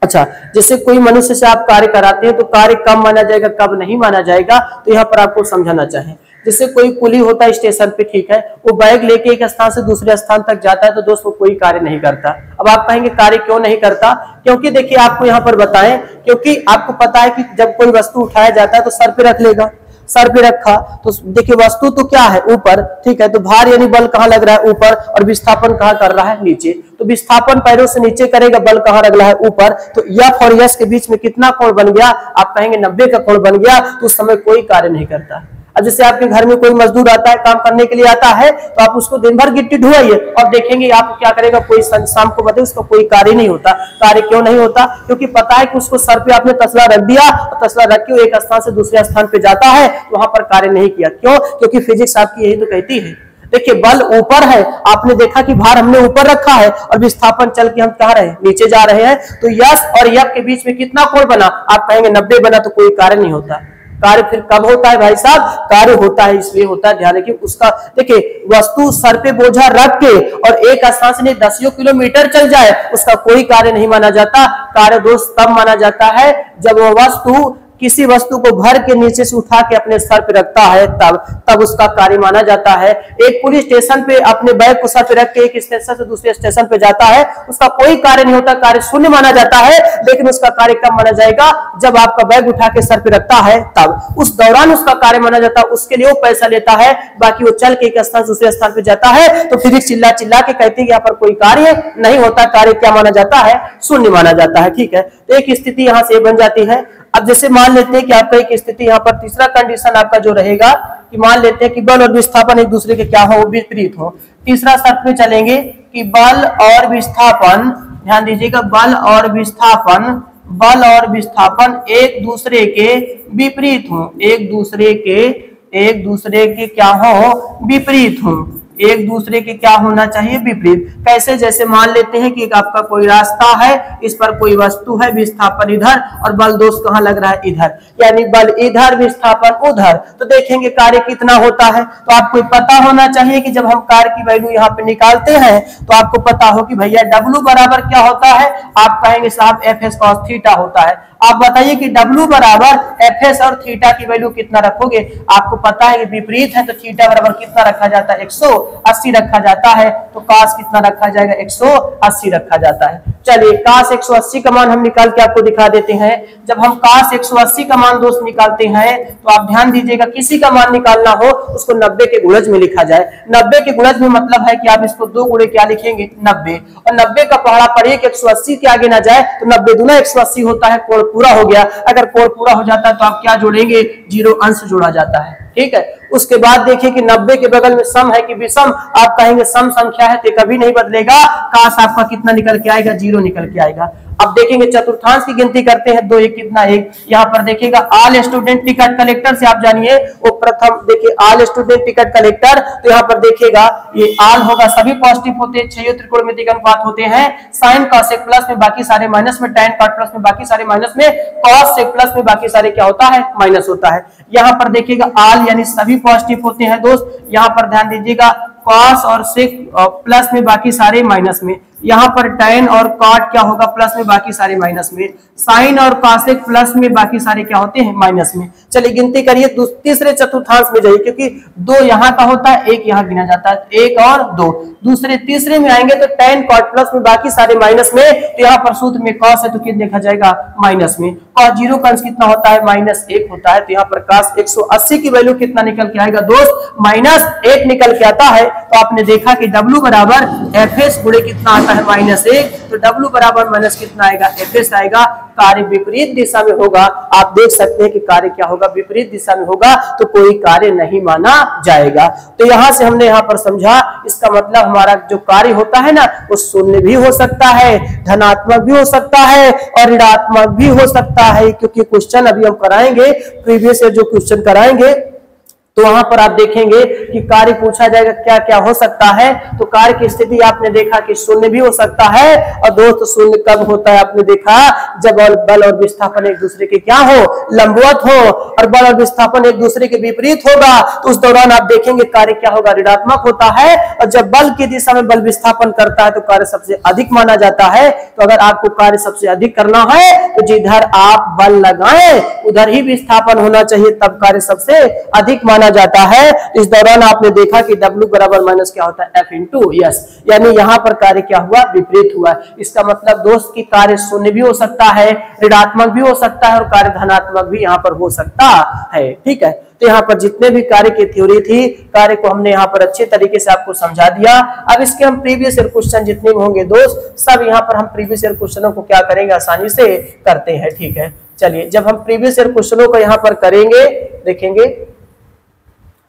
अच्छा जैसे कोई मनुष्य से आप कार्य कराते हैं तो कार्य कब माना जाएगा कब नहीं माना जाएगा, तो यहाँ पर आपको समझाना चाहे। जैसे कोई कुली होता है स्टेशन पे, ठीक है, वो बैग लेके एक स्थान से दूसरे स्थान तक जाता है तो दोस्तों कोई कार्य नहीं करता। अब आप कहेंगे कार्य क्यों नहीं करता, क्योंकि देखिए आपको यहाँ पर बताएं, क्योंकि आपको पता है कि जब कोई वस्तु उठाया जाता है तो सर पे रख लेगा, सर पे रखा तो देखिए वस्तु तो क्या है ऊपर, ठीक है, तो भार यानी बल कहाँ लग रहा है ऊपर, और विस्थापन कहाँ कर रहा है नीचे, तो विस्थापन पैरों से नीचे करेगा, बल कहाँ लग रहा है ऊपर, तो F और S के बीच में कितना कोण बन गया, आप कहेंगे 90 का कोण बन गया, तो उस समय कोई कार्य नहीं करता। अब जैसे आपके घर में कोई मजदूर आता है, काम करने के लिए आता है, तो आप उसको दिन भर गिट्टी ढुआइए और देखेंगे आप क्या करेगा, कोई शाम को बताइए उसका कोई कार्य नहीं होता। कार्य क्यों नहीं होता, क्योंकि पता है कि उसको सर पे आपने तसला रख दिया, और तसला रख के एक स्थान से दूसरे स्थान पे जाता है, वहां पर कार्य नहीं किया। क्यों, क्योंकि फिजिक्स आपकी यही तो कहती है। देखिए बल ऊपर है, आपने देखा कि भार हमने ऊपर रखा है, और विस्थापन चल के हम कहाँ रहे, नीचे जा रहे हैं, तो यस और यफ के बीच में कितना कोण बना, आप कहेंगे 90 बना, तो कोई कार्य नहीं होता। कार्य फिर कब होता है भाई साहब, कार्य होता है इसलिए होता है, ध्यान रखिए उसका। देखिए वस्तु सर पे बोझा रख के और एक स्थान से 10 किलोमीटर चल जाए, उसका कोई कार्य नहीं माना जाता। कार्य दोस्त तब माना जाता है जब वह वस्तु किसी वस्तु को भर के नीचे से उठा के अपने सर पे रखता है, तब उसका कार्य माना जाता है। एक पुलिस स्टेशन पे अपने बैग को सर पे रख के एक स्टेशन से दूसरे स्टेशन पे जाता है, उसका कोई कार्य नहीं होता, कार्य शून्य माना जाता है। लेकिन उसका कार्य कब माना जाएगा, जब आपका बैग उठा के सर पे रखता है तब, उस दौरान उसका कार्य माना जाता है। उसके लिए वो पैसा लेता है, बाकी वो चल के एक स्थान से दूसरे स्थान पे जाता है। तो फिजिक्स चिल्ला चिल्ला के कहती है यहाँ पर कोई कार्य नहीं होता, कार्य क्या माना जाता है, शून्य माना जाता है, ठीक है। तो एक स्थिति यहाँ से बन जाती है। अब जैसे मान लेते हैं कि आपका एक स्थिति यहाँ पर तीसरा कंडीशन आपका जो रहेगा कि मान लेते हैं कि बल और विस्थापन एक दूसरे के क्या हो, विपरीत हो। तीसरा शर्त में चलेंगे कि बल और विस्थापन, ध्यान दीजिएगा, बल और विस्थापन एक दूसरे के विपरीत हो, एक दूसरे के क्या हो, विपरीत हो। एक दूसरे के क्या होना चाहिए, विपरीत। कैसे, जैसे मान लेते हैं कि आपका कोई रास्ता है, इस पर कोई वस्तु है, विस्थापन इधर और बल दोस्त कहाँ लग रहा है, इधर, यानी बल इधर विस्थापन उधर। तो देखेंगे कार्य कितना होता है। तो आपको पता होना चाहिए कि जब हम कार्य की वैल्यू यहाँ पे निकालते हैं तो आपको पता हो कि भैया W बराबर क्या होता है, आप कहेंगे साहब FS cos थीटा होता है। आप बताइए कि W बराबर एफएस और थीटा की वैल्यू कितना रखोगे। आपको पता है कि विपरीत है तो थीटा बराबर कितना रखा जाता है, 180 रखा जाता है। तो कास कितना रखा जाएगा, 180 रखा जाता है। चलिए कास 180 का मान हम निकाल के आपको दिखा देते हैं। जब हम कास 180 का मान दोस्त निकालते हैं तो आप ध्यान दीजिएगा, किसी का मान निकालना हो उसको 90 के गुणज में लिखा जाए। 90 के गुणज में मतलब है कि आप इसको 2 गुणे क्या लिखेंगे, 90, और 90 का पहाड़ा पढ़िए कि 180 के आगे ना जाए तो 90 दूना 180 होता है, कोण पूरा हो गया। अगर कोण पूरा हो जाता है तो आप क्या जोड़ेंगे, 0 अंश जोड़ा जाता है। ठीक है, उसके बाद देखिए कि 90 के बगल में सम है कि विषम, आप कहेंगे सम संख्या है तो कभी नहीं बदलेगा। काश आपका कितना निकल के आएगा, 0 निकल के आएगा। अब देखेंगे चतुर्थांश की गिनती करते हैं, 2 1 कितना 1। यहाँ पर देखिएगा ऑल स्टूडेंट टिकट कलेक्टर से आप जानिए वो प्रथम, देखिए ऑल स्टूडेंट टिकट कलेक्टर, तो यहाँ पर देखिएगा ये ऑल होगा, सभी पॉजिटिव होते हैं, 6 त्रिकोणमिति का अनुपात होते हैं। साइन कॉसेक प्लस में बाकी सारे माइनस में, टैन कॉट प्लस में बाकी सारे माइनस में, कॉस सेक प्लस में बाकी सारे क्या होता है, माइनस होता है। यहाँ पर देखिएगा ऑल यानी सभी पॉजिटिव होते हैं दोस्त। यहाँ पर ध्यान दीजिएगा कॉस और सेक प्लस में बाकी सारे माइनस में, यहाँ पर टैन और कॉट क्या होगा, प्लस में बाकी सारे माइनस में, साइन और कॉसेक प्लस में बाकी सारे क्या होते हैं, माइनस में। चलिए गिनती करिए, तीसरे चतुर्थांश में जाइए क्योंकि 2 यहाँ का होता है, 1 यहाँ गिना जाता है, 1 और 2। दूसरे तीसरे में आएंगे तो टैन कॉट प्लस में बाकी सारे माइनस में, तो यहाँ पर सूत्र में कॉस है तो कितना देखा जाएगा, माइनस में। कॉस 0 का अंश कितना होता है, -1 होता है। तो यहाँ पर काश 180 की वैल्यू कितना निकल के आएगा दोस्त, -1 निकल के आता है। तो आपने देखा कि W बराबर एफएस गुणे कितना आता है, -1। तो W बराबर माइनस कितना आएगा, एफएस आएगा। कार्य विपरीत दिशा में होगा, आप देख सकते हैं कि कार्य क्या होगा, विपरीत दिशा में होगा तो कोई कार्य नहीं माना जाएगा। तो यहां से हमने यहाँ पर समझा, इसका मतलब हमारा जो कार्य होता है ना वो शून्य भी हो सकता है, धनात्मक भी हो सकता है और ऋणात्मक भी हो सकता है। क्योंकि क्वेश्चन अभी हम कराएंगे, प्रीवियस ईयर जो क्वेश्चन कराएंगे तो वहां पर आप देखेंगे कि कार्य पूछा जाएगा क्या क्या हो सकता है। तो कार्य की स्थिति आपने देखा कि शून्य भी हो सकता है, और दोस्त शून्य कब होता है, आपने देखा जब बल और विस्थापन एक दूसरे के क्या हो, लंबवत हो, और बल और विस्थापन एक दूसरे के विपरीत होगा तो उस दौरान आप देखेंगे कार्य क्या होगा, ऋणात्मक होता है। और जब बल की दिशा में बल विस्थापन करता है तो कार्य सबसे अधिक माना जाता है। तो अगर आपको कार्य सबसे अधिक करना है तो जिधर आप बल लगाएं उधर ही विस्थापन होना चाहिए, तब कार्य सबसे अधिक माना जाता है। इस दौरान आपने देखा कि W बराबर माइनस क्या होता है, F इंटू S, यानी यहाँ पर कार्य क्या हुआ, विपरीत हुआ। इसका मतलब दोस्त की कार्य शून्य भी हो सकता है, ऋणात्मक भी हो सकता है और कार्य धनात्मक भी यहाँ पर हो सकता है। ठीक है, तो यहाँ पर जितने भी कार्य की थ्योरी थी, कार्य को हमने यहाँ पर अच्छे तरीके से आपको समझा दिया। अब इसके हम प्रीवियस ईयर क्वेश्चन जितने भी होंगे दोस्त, सब यहाँ पर हम प्रीवियस ईयर क्वेश्चनों को क्या करेंगे, आसानी से करते हैं। ठीक है, चलिए जब हम प्रीवियस ईयर क्वेश्चनों को यहाँ पर करेंगे, देखेंगे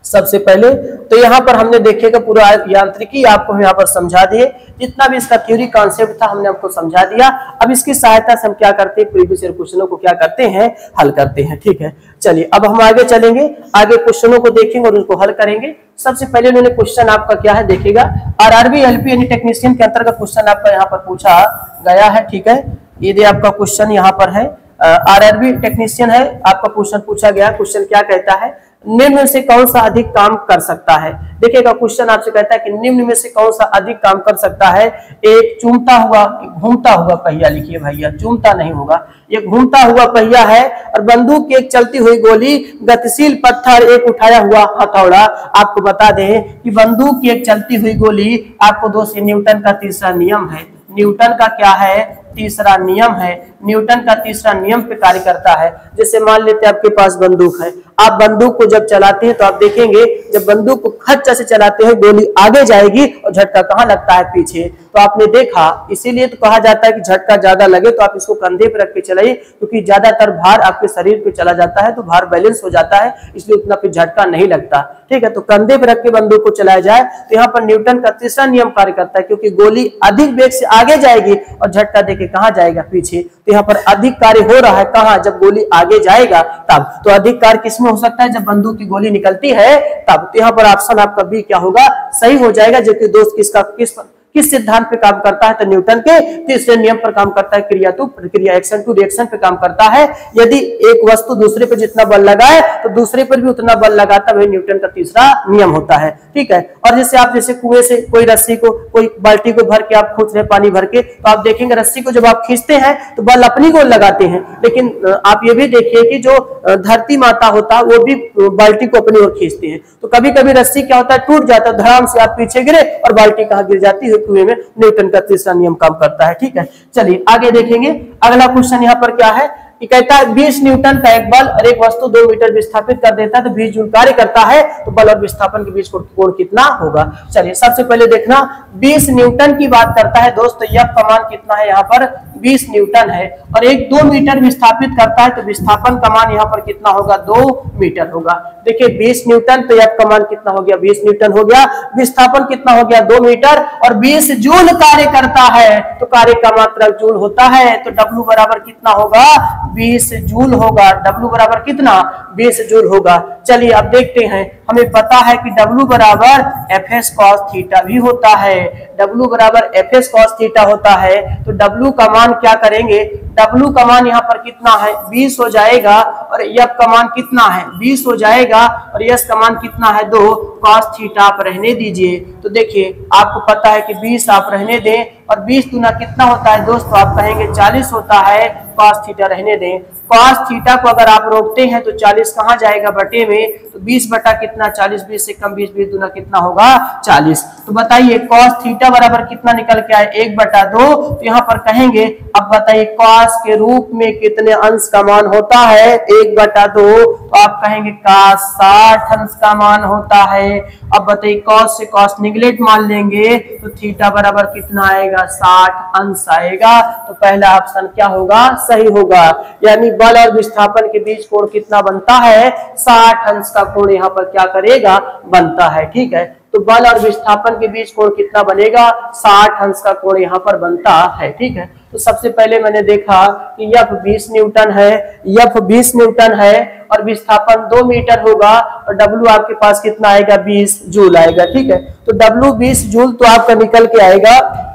सबसे पहले तो यहाँ पर हमने देखेगा पूरा यांत्रिकी आपको हम यहाँ पर समझा दिए, जितना भी इसका थ्योरी कॉन्सेप्ट था हमने आपको समझा दिया। अब इसकी सहायता से हम क्या करते हैं, प्रीवियस ईयर क्वेश्चनों को क्या करते हैं, हल करते हैं। ठीक है, चलिए अब हम आगे चलेंगे, आगे क्वेश्चनों को देखेंगे और उनको हल करेंगे। सबसे पहले उन्होंने क्वेश्चन आपका क्या है, देखिएगा आरआरबी एलपी यानी टेक्नीशियन के अंतर्गत क्वेश्चन आपका यहाँ पर पूछा गया है। ठीक है, ये आपका क्वेश्चन यहाँ पर है, आरआरबी टेक्नीशियन है, आपका क्वेश्चन पूछा गया। क्वेश्चन क्या कहता है, निम्न में से कौन सा अधिक काम कर सकता है। देखिएगा क्वेश्चन आपसे कहता है कि निम्न में से कौन सा अधिक काम कर सकता है। एक चूमता हुआ, घूमता हुआ पहिया, लिखिए भैया, चूमता नहीं होगा, ये घूमता हुआ पहिया है, और बंदूक की एक चलती हुई गोली, गतिशील पत्थर, एक उठाया हुआ हथौड़ा। आपको बता दें कि बंदूक की एक चलती हुई गोली, आपको दोस्त न्यूटन का तीसरा नियम है, न्यूटन का क्या है, तीसरा नियम है, न्यूटन का तीसरा नियम पे कार्य करता है। जैसे मान लेते हैं आपके पास बंदूक है, आप बंदूक को जब चलाते हैं तो आप देखेंगे जब बंदूक को खच्चा से चलाते हैं गोली आगे जाएगी और झटका कहाँ लगता है, पीछे। तो आपने देखा, इसीलिए तो कहा जाता है कि झटका ज्यादा लगे तो आप इसको कंधे पे रख के चलाइए, क्योंकि ज्यादातर भार आपके शरीर पे चला जाता है तो भार बैलेंस हो जाता है, इसलिए उतना फिर झटका नहीं लगता। ठीक है, तो कंधे पे रख के बंदूक को चलाया जाए तो यहाँ पर न्यूटन का तीसरा नियम कार्य करता है, क्योंकि गोली अधिक वेग से आगे जाएगी और झटका देके कहाँ जाएगा, पीछे। तो यहाँ पर अधिक कार्य हो रहा है कहाँ, जब गोली आगे जाएगा तब। तो अधिक कार्य किसमें हो सकता है, जब बंदूक की गोली निकलती है तब। तो यहाँ पर ऑप्शन आपका बी क्या होगा, सही हो जाएगा। जबकि दोस्त किसका किस सिद्धांत पे काम करता है? तो न्यूटन के तीसरे नियम पर काम करता है, क्रिया टू प्रतिक्रिया, एक्शन टू रिएक्शन पे काम करता है। यदि एक वस्तु दूसरे पर जितना बल लगाए तो दूसरे पर भी उतना बल लगाता, वही न्यूटन का तीसरा नियम होता है, ठीक है। और जैसे आप जैसे कुएं से कोई रस्सी को, कोई बाल्टी को भर के आप खींच रहे पानी भर के, तो आप देखेंगे रस्सी को जब आप खींचते हैं तो बल अपनी को लगाते हैं, लेकिन आप ये भी देखिए कि जो धरती माता होता है वो भी बाल्टी को अपनी ओर खींचती है। तो कभी कभी रस्सी क्या होता है, टूट जाता है, धड़ाम से आप पीछे गिरे और बाल्टी कहां गिर जाती है? कुएं में। न्यूटन का तीसरा नियम काम करता है, ठीक है। चलिए आगे देखेंगे। अगला क्वेश्चन यहाँ पर क्या है, कहता है 20 न्यूटन का एक बल और एक वस्तु 2 मीटर विस्थापित कर देता है तो 20 जूल कार्य करता है, तो बल और विस्थापन के बीच कोण कितना होगा? चलिए सबसे पहले देखना, 20 न्यूटन की बात करता है दोस्तों, F का मान कितना है? यहाँ पर 20 न्यूटन है, और एक 2 मीटर विस्थापित करता है तो विस्थापन का मान यहाँ पर कितना होगा? 2 मीटर होगा। देखिए 20 न्यूटन तो F का मान कितना हो गया? 20 न्यूटन हो गया। विस्थापन कितना हो गया? 2 मीटर, और 20 जूल कार्य करता है तो कार्य का मात्रा जूल होता है, तो W बराबर कितना होगा? 20 जूल होगा। W बराबर कितना? 20 जूल होगा। चलिए अब देखते हैं, हमें पता है कि W बराबर Fs cos थीटा भी होता है। W बराबर Fs cos थीटा होता है, तो W का मान क्या करेंगे? W का मान यहाँ पर कितना है? 20 हो जाएगा, और F का मान कितना है? 20 हो जाएगा, और S का मान कितना है? 2 cos थीटा आप रहने दीजिए। तो देखिए आपको पता है कि 20 आप रहने दें, और 20 गुना कितना होता है दोस्तों? आप कहेंगे 40 होता है, cos थीटा रहने दें। cos थीटा को अगर आप रोकते हैं तो 40 कहाँ जाएगा? बटे में, तो 20 बटा कितना? 40, 20 से कम 20, 20 गुना कितना होगा? 40। तो बताइए cos थीटा बराबर कितना निकल के आए? 1/2। तो यहाँ पर कहेंगे, अब बताइए cos के रूप में कितने अंश का मान होता है? 1/2। तो आप कहेंगे cos 60 अंश का मान होता है। अब बताइए cos से cos निगलेक्ट मान लेंगे तो थीटा बराबर कितना आएगा? 60 अंश आएगा। तो पहला ऑप्शन क्या होगा? सही होगा। यानी बल और विस्थापन के बीच कोण कितना बनता है? 60 अंश का कोण यहाँ पर क्या करेगा? बनता है, ठीक है। तो बल और विस्थापन के बीच कोण कितना बनेगा? 60 अंश का कोण यहाँ पर बनता है, ठीक है। तो सबसे पहले मैंने देखा कि F 20 न्यूटन है, F 20 न्यूटन है, और विस्थापन 2 मीटर होगा, और W आपके पास कितना आएगा? 20 जूल आएगा, ठीक है। तो W 20 जूल तो आपका निकल के आएगा।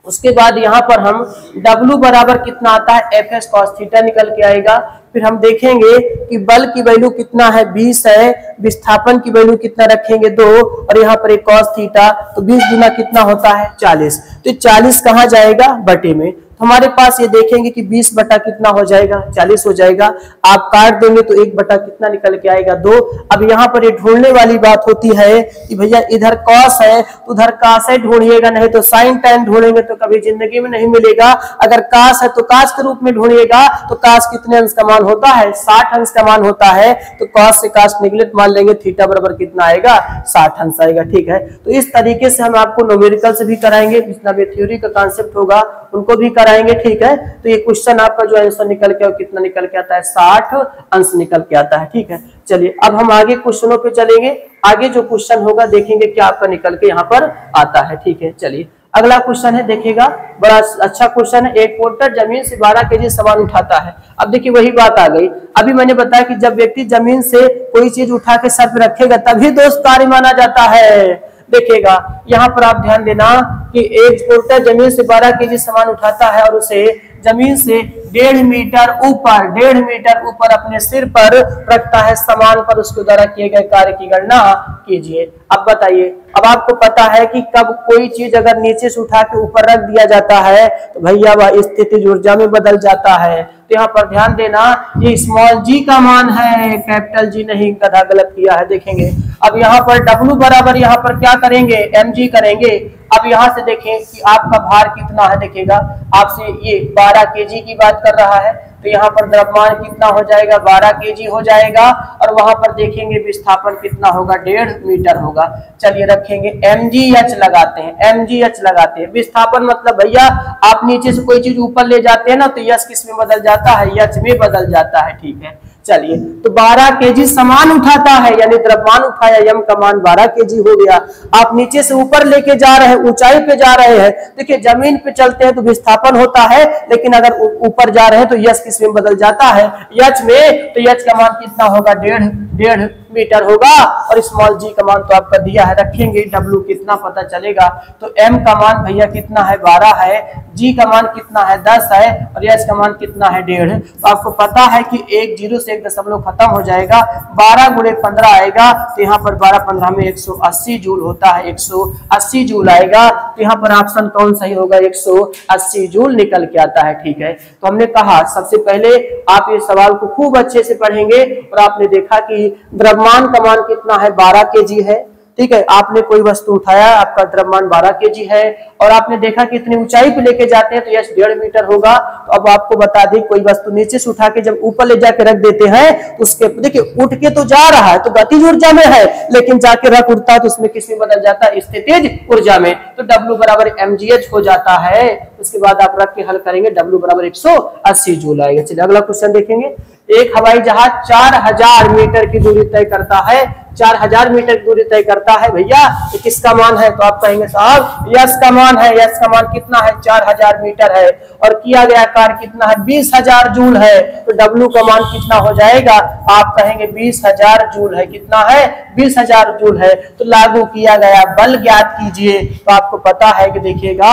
उसके बाद यहाँ पर हम W बराबर कितना आता है? Fs cos थीटा निकल के आएगा। फिर हम देखेंगे कि बल की वैल्यू कितना है? 20 है, विस्थापन की वैल्यू कितना रखेंगे? 2, और यहाँ पर एक cos थीटा, तो 20 गुना कितना होता है? 40। तो 40 कहाँ जाएगा? बटे में। हमारे पास ये देखेंगे कि 20 बटा कितना हो जाएगा? 40 हो जाएगा। आप काट देंगे तो 1 बटा कितना निकल के आएगा? 2। अब यहाँ पर ये ढूंढने वाली बात होती है कि भैया इधर cos है तो उधर cos है ढूंढिएगा, नहीं तो sin tan ढूंढेंगे तो कभी जिंदगी में नहीं मिलेगा। अगर cos है तो cos के रूप में ढूंढिएगा, तो cos कितने अंश का मान होता है? 60 अंश का मान होता है। तो cos से cos निगलेक्ट मान लेंगे, थीटा बराबर कितना आएगा? 60 अंश आएगा, ठीक है। तो इस तरीके से हम आपको न्यूमेरिकल से भी कराएंगे, जितना भी थ्योरी का कॉन्सेप्ट होगा उनको भी कराएंगे, ठीक है। तो ये क्वेश्चन आपका जो आंसर निकल के कितना निकल के आता है? 60 अंश निकल के आता है, ठीक है। चलिए अब हम आगे क्वेश्चनों पे चलेंगे। आगे जो क्वेश्चन होगा देखेंगे क्या आपका निकल के यहाँ पर आता है, ठीक है। चलिए अगला क्वेश्चन है, देखिएगा बड़ा अच्छा क्वेश्चन है। एक पोर्टर जमीन से 12 केजी सामान उठाता है। अब देखिए वही बात आ गई, अभी मैंने बताया कि जब व्यक्ति जमीन से कोई चीज उठा के सर पे रखेगा तभी दोस्त कार्य माना जाता है। देखिएगा यहाँ पर आप ध्यान देना कि एक पोर्टर जमीन से 12 केजी सामान उठाता है और उसे जमीन से 1.5 मीटर ऊपर अपने सिर पर रखता है। सामान पर उसके द्वारा किए गए कार्य की गणना कीजिए। अब बताइए, अब आपको पता है कि कब कोई चीज अगर नीचे से उठा के ऊपर रख दिया जाता है तो भैया वह स्थिति ऊर्जा में बदल जाता है। तो यहाँ पर ध्यान देना, ये स्मॉल जी का मान है, कैपिटल जी नहीं, गधा गलत किया है। देखेंगे अब यहाँ पर W बराबर यहाँ पर क्या करेंगे? mg करेंगे। अब यहाँ से देखें कि आपका भार कितना है। देखिएगा आपसे ये 12 केजी की बात कर रहा है, तो यहाँ पर द्रव्यमान कितना हो जाएगा? 12 केजी हो जाएगा। और वहां पर देखेंगे विस्थापन कितना होगा? 1.5 मीटर होगा। चलिए रखेंगे mgh लगाते हैं, mgh लगाते हैं। विस्थापन मतलब भैया आप नीचे से कोई चीज ऊपर ले जाते हैं ना, तो यश किस में बदल जाता है? h में बदल जाता है, ठीक है। चलिए तो 12 केजी सामान उठाता है, यानी द्रव्यमान उठाया, यम का मान 12 केजी हो गया। आप नीचे से ऊपर लेके जा रहे हैं, ऊंचाई पे जा रहे हैं। देखिए जमीन पे चलते हैं तो विस्थापन होता है, लेकिन अगर ऊपर जा रहे हैं तो यश किस में बदल जाता है? यच में। तो यच का मान कितना होगा? 1.5 मीटर होगा और स्मॉल जी का मान तो आपका दिया है, रखेंगे W कितना पता चलेगा। तो M का मान भैया कितना है 12 है, G का मान कितना है 10 है और S का मान कितना है 1.5। तो आपको पता है कि एक 0 से एक दशमलव खत्म हो जाएगा, 12 गुणे 15 आएगा। तो यहाँ पर 12 15 में 180 जूल होता है, 180 जूल आएगा। तो यहाँ पर ऑप्शन कौन सही होगा, 180 जूल निकल के आता है। ठीक है, तो हमने कहा सबसे पहले आप ये सवाल को खूब अच्छे से पढ़ेंगे और आपने देखा कि द्रव्यमान का मान कितना है 12 kg है। ठीक है, आपने कोई वस्तु उठाया, आपका द्रव्यमान 12 kg है और आपने देखा कि इतनी ऊंचाई पे लेके जाते हैं तो यह 1.5 मीटर होगा। तो अब आपको बता दें, कोई वस्तु नीचे से उठा के जब ऊपर ले जाके रख देते हैं तो उसके देखिए उठ के तो जा रहा है तो गतिज ऊर्जा में है, लेकिन जाके रख उठता है तो उसमें किस में बदल जाता है, स्थितिज ऊर्जा में। तो W बराबर mgh हो जाता है। उसके बाद आप रख के हल करेंगे, W बराबर 180 जूल आएगा। चलिए अगला क्वेश्चन देखेंगे। एक हवाई जहाज 4000 मीटर की दूरी तय करता है, 4000 मीटर की दूरी तय करता है भैया, तो किसका मान है? तो आप कहेंगे साहब यश का मान है। यश का मान कितना है? 4000 मीटर है और किया गया कार्य कितना है? 20000 जूल है। तो W का मान कितना हो जाएगा? आप कहेंगे 20000 जूल है। कितना है? 20000 जूल है। तो लागू किया गया बल ज्ञात कीजिए। तो आपको पता है कि देखिएगा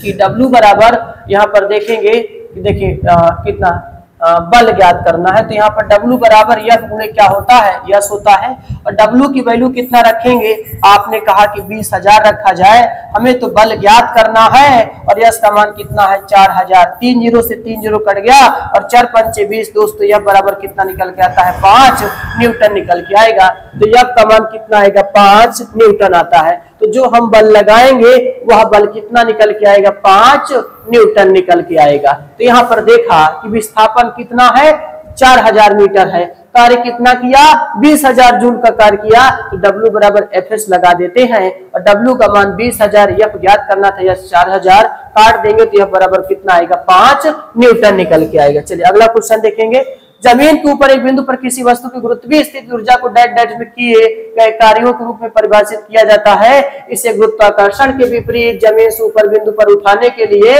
कि W बराबर यहाँ पर देखेंगे, देखिए कितना बल ज्ञात करना है। तो यहाँ पर W बराबर F गुणे क्या होता है? यश होता है। और W की वैल्यू कितना रखेंगे? आपने कहा कि 20000 रखा जाए, हमें तो बल ज्ञात करना है और यश का मान कितना है? 4000। 3 0 से 3 0 कट गया और 4 5 20 दोस्तों, F बराबर कितना निकल के आता है? 5 न्यूटन निकल के आएगा। तो F का मान कितना आएगा? 5 न्यूटन आता है। तो जो हम बल लगाएंगे वह बल कितना निकल के आएगा? 5 न्यूटन निकल के आएगा। तो यहाँ पर देखा कि विस्थापन कितना है? 4000 मीटर है। कार्य कितना किया? 20000 जूल का कार्य किया। तो W बराबर Fs लगा देते हैं और W का मान 20000, F ज्ञात करना था, यह 4000 काट देंगे तो F बराबर कितना आएगा? 5 न्यूटन निकल के आएगा। चलिए अगला क्वेश्चन देखेंगे। जमीन के ऊपर एक बिंदु पर किसी वस्तु की गुरुत्वीय स्थिति ऊर्जा को डैश डैश में किए गए कार्यों के रूप में परिभाषित किया जाता है। इसे गुरुत्वाकर्षण के विपरीत जमीन से ऊपर बिंदु पर उठाने के लिए,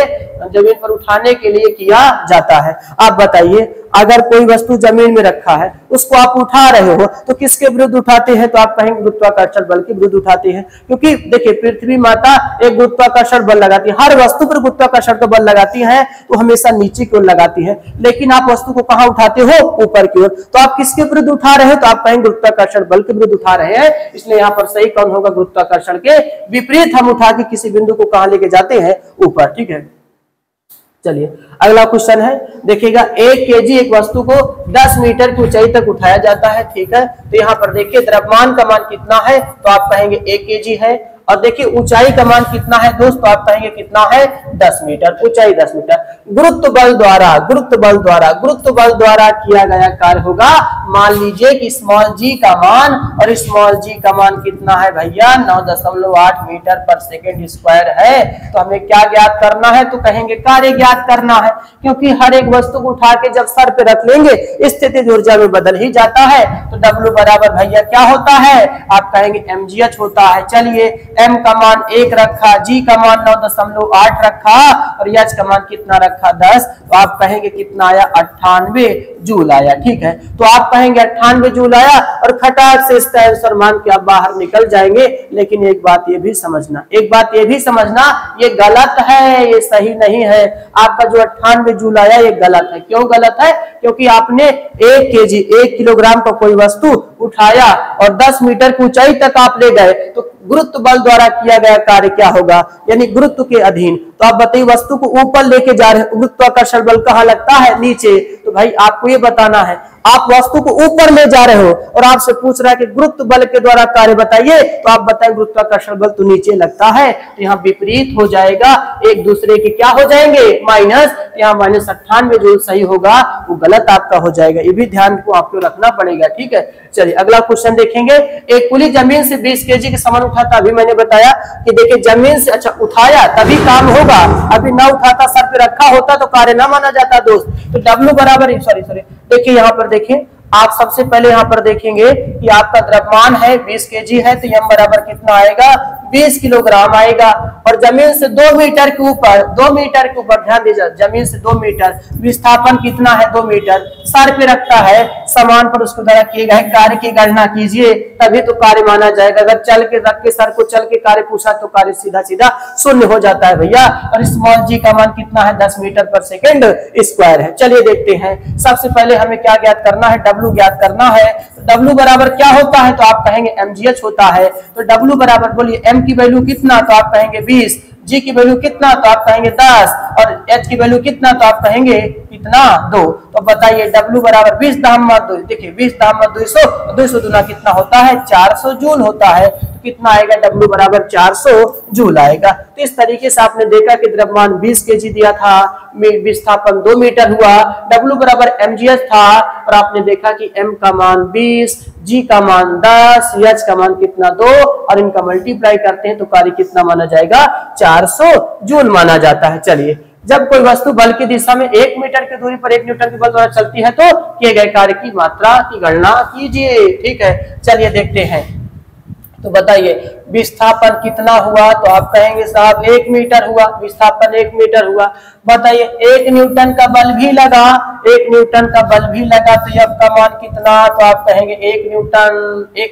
जमीन पर उठाने के लिए किया जाता है। आप बताइए, अगर कोई वस्तु जमीन में रखा है, उसको आप उठा रहे हो तो किसके विरुद्ध उठाते हैं? तो आप कहेंगे गुरुत्वाकर्षण बल के विरुद्ध उठाते हैं। क्योंकि देखिए पृथ्वी माता एक गुरुत्वाकर्षण बल लगाती है, हर वस्तु पर गुरुत्वाकर्षण का बल लगाती है तो हमेशा नीचे की ओर लगाती है, लेकिन आप वस्तु को कहां उठाते हो? ऊपर की ओर। तो आप किसके विरुद्ध उठा रहे हो? तो आप कहेंगे गुरुत्वाकर्षण बल के विरुद्ध उठा रहे हैं। इसलिए यहाँ पर सही कौन होगा? गुरुत्वाकर्षण के विपरीत हम उठा के किसी बिंदु को कहां लेके जाते हैं? ऊपर। ठीक है, चलिए अगला क्वेश्चन है, देखिएगा 1 kg एक वस्तु को 10 मीटर की ऊंचाई तक उठाया जाता है। ठीक है, तो यहाँ पर देखिए द्रव्यमान का मान कितना है? तो आप कहेंगे 1 kg है। और देखिए ऊंचाई का मान कितना है दोस्तों? आप कहेंगे कितना है? 10 मीटर। ऊंचाई 10 मीटर। गुरुत्व बल द्वारा किया गया कार्य होगा। मान लीजिए कि स्मॉल जी का मान, और स्मॉल जी का मान कितना है भैया? 9.8 मीटर पर सेकेंड स्क्वायर है। तो हमें क्या ज्ञात करना है? तो कहेंगे कार्य ज्ञात करना है, क्योंकि हर एक वस्तु को उठा के जब सर पे रख लेंगे स्थितिज ऊर्जा में बदल ही जाता है। तो W बराबर भैया क्या होता है? आप कहेंगे mgh होता है। चलिए M का मान 1 रखा, G का मान 9.8 रखा और H का मान कितना रखा? 10। तो आप कहेंगे कितना आया? 98 जूल आया। ठीक है, तो आप कहेंगे 98 जूल आया और खटाक से इसका आंसर मान के आप बाहर निकल जाएंगे। लेकिन एक बात ये भी समझना, ये गलत है, ये सही नहीं है। आपका जो 98 जूल आया ये गलत है। क्यों गलत है? क्योंकि आपने 1 kg 1 किलोग्राम का कोई वस्तु उठाया और 10 मीटर की ऊंचाई तक आप ले गए, तो गुरुत्व बल द्वारा किया गया कार्य क्या होगा? यानी गुरुत्व के अधीन। तो आप बताइए वस्तु को ऊपर लेके जा रहे हैं, गुरुत्वाकर्षण बल कहाँ लगता है? नीचे। तो भाई आपको ये बताना है, आप वस्तु को ऊपर ले जा रहे हो और आपसे पूछ रहा है कि गुरुत्व बल के द्वारा कार्य बताइए, तो आप बताएं गुरुत्वाकर्षण बल तो नीचे लगता है। तो यहाँ विपरीत हो जाएगा, एक दूसरे के क्या हो जाएंगे? माइनस। यहाँ -98 जो सही होगा वो गलत आपका हो जाएगा। ये भी ध्यान को आपको रखना पड़ेगा। ठीक है, चलिए अगला क्वेश्चन देखेंगे। एक कुली जमीन से 20 kg के समान उठाता, अभी मैंने बताया कि देखिए जमीन से अच्छा उठाया तभी काम होगा, अभी ना उठाता सर पे रखा होता तो कार्य ना माना जाता दोस्त। तो W बराबर सॉरी देखिए यहाँ पर देखिए, आप सबसे पहले यहाँ पर देखेंगे कि आपका द्रव्यमान है 20 kg है, तो M बराबर कितना आएगा? 20 किलोग्राम आएगा। और जमीन से 2 मीटर के ऊपर, 2 मीटर के ऊपर ध्यान दीजिए, जमीन से 2 मीटर, विस्थापन कितना है 2 मीटर, सर पे रखता है, सामान पर उसको द्वारा किए गए कार्य की गणना कीजिए, तभी तो कार्य माना जाएगा। अगर चल के रख के सर को चल के कार्य पूछा तो कार्य सीधा सीधा शून्य हो जाता है भैया। और स्मॉल जी का मान कितना है 10 मीटर पर सेकेंड स्क्वायर है। चलिए देखते हैं, सबसे पहले हमें क्या ज्ञात करना है, W ज्ञात करना है। तो W बराबर क्या होता है, तो आप कहेंगे mgh होता है। तो W बराबर बोलिए m की वैल्यू कितना, तो आप कहेंगे 20, G की वैल्यू कितना, तो आप कहेंगे 10, और H की वैल्यू कितना, तो आप कहेंगे कितना 2। तो बताइए W बराबर 20 दाम 2, देखिए 20 दाम 200, 200 दुना कितना होता है 400 जूल होता है। तो कितना आएगा W बराबर 400 जूल आएगा। तो इस तरीके से आपने देखा कि द्रव्यमान 20 kg दिया था, विस्थापन 2 मीटर हुआ, W बराबर mgh था, और आपने देखा कि m का मान 20, G का मान 10, H का मान कितना 2, और इनका मल्टीप्लाई करते हैं तो कार्य कितना माना जाएगा 400 जूल माना जाता है। चलिए, जब कोई वस्तु बल की दिशा में 1 मीटर की दूरी पर 1 न्यूटन के बल द्वारा चलती है तो किए गए कार्य की मात्रा की गणना कीजिए। ठीक है, चलिए देखते हैं। तो बताइए विस्थापन कितना हुआ, तो आप कहेंगे साहब 1 मीटर हुआ, विस्थापन 1 मीटर हुआ। बताइए 1 न्यूटन का बल भी लगा, 1 न्यूटन का बल भी लगा, तो F का मान कितना, तो आप कहेंगे 1